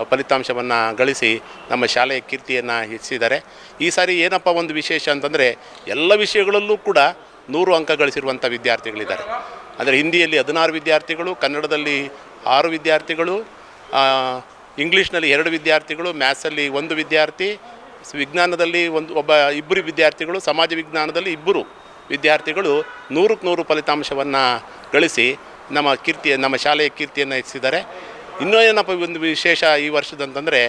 ಫಲಿತಾಂಶವನ್ನು ಗಳಿಸಿ ನಮ್ಮ ಶಾಲೆಯ ಕೀರ್ತಿಯನ್ನು ಹೆಚ್ಚಿಸಿದ್ದಾರೆ. ಈ ಸಾರಿ ಏನಪ್ಪ ಒಂದು ವಿಶೇಷ ಅಂತಂದರೆ ಎಲ್ಲ ವಿಷಯಗಳಲ್ಲೂ ಕೂಡ 100 ಅಂಕ ಗಳಿಸಿರುವಂಥ ವಿದ್ಯಾರ್ಥಿಗಳಿದ್ದಾರೆ. ಅಂದರೆ ಹಿಂದಿಯಲ್ಲಿ 16 ವಿದ್ಯಾರ್ಥಿಗಳು, ಕನ್ನಡದಲ್ಲಿ 6 ವಿದ್ಯಾರ್ಥಿಗಳು, ಇಂಗ್ಲೀಷ್ನಲ್ಲಿ 2 ವಿದ್ಯಾರ್ಥಿಗಳು, ಮ್ಯಾಥ್ಸಲ್ಲಿ 1 ವಿದ್ಯಾರ್ಥಿ, ವಿಜ್ಞಾನದಲ್ಲಿ ಇಬ್ಬರು ವಿದ್ಯಾರ್ಥಿಗಳು, ಸಮಾಜ ವಿಜ್ಞಾನದಲ್ಲಿ 2 ವಿದ್ಯಾರ್ಥಿಗಳು 100ಕ್ಕೆ 100 ಫಲಿತಾಂಶವನ್ನು ಗಳಿಸಿ ನಮ್ಮ ಶಾಲೆಯ ಕೀರ್ತಿಯನ್ನು ಹೆಚ್ಚಿಸಿದ್ದಾರೆ. ಇನ್ನೂ ಏನಪ್ಪ ಒಂದು ವಿಶೇಷ ಈ ವರ್ಷದಂತಂದರೆ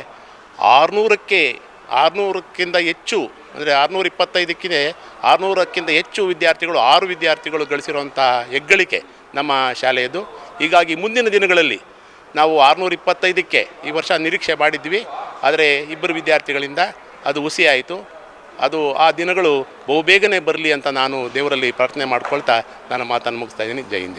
600ಕ್ಕಿಂತ ಹೆಚ್ಚು, ಅಂದರೆ 625ಕ್ಕಿಂತ ಹೆಚ್ಚು ವಿದ್ಯಾರ್ಥಿಗಳು, 6 ವಿದ್ಯಾರ್ಥಿಗಳು ಗಳಿಸಿರುವಂಥ ಹೆಗ್ಗಳಿಕೆ ನಮ್ಮ ಶಾಲೆಯದು. ಹೀಗಾಗಿ ಮುಂದಿನ ದಿನಗಳಲ್ಲಿ ನಾವು 625ಕ್ಕೆ ಈ ವರ್ಷ ನಿರೀಕ್ಷೆ ಮಾಡಿದ್ವಿ. ಆದರೆ 2 ವಿದ್ಯಾರ್ಥಿಗಳಿಂದ ಅದು ಹುಸಿಯಾಯಿತು. ಅದು ಆ ದಿನಗಳು ಬಹುಬೇಗನೆ ಬರಲಿ ಅಂತ ನಾನು ದೇವರಲ್ಲಿ ಪ್ರಾರ್ಥನೆ ಮಾಡ್ಕೊಳ್ತಾ ನನ್ನ ಮಾತನ್ನು ಮುಗಿಸ್ತಾ ಇದ್ದೀನಿ. ಜೈ ಹಿಂದ್.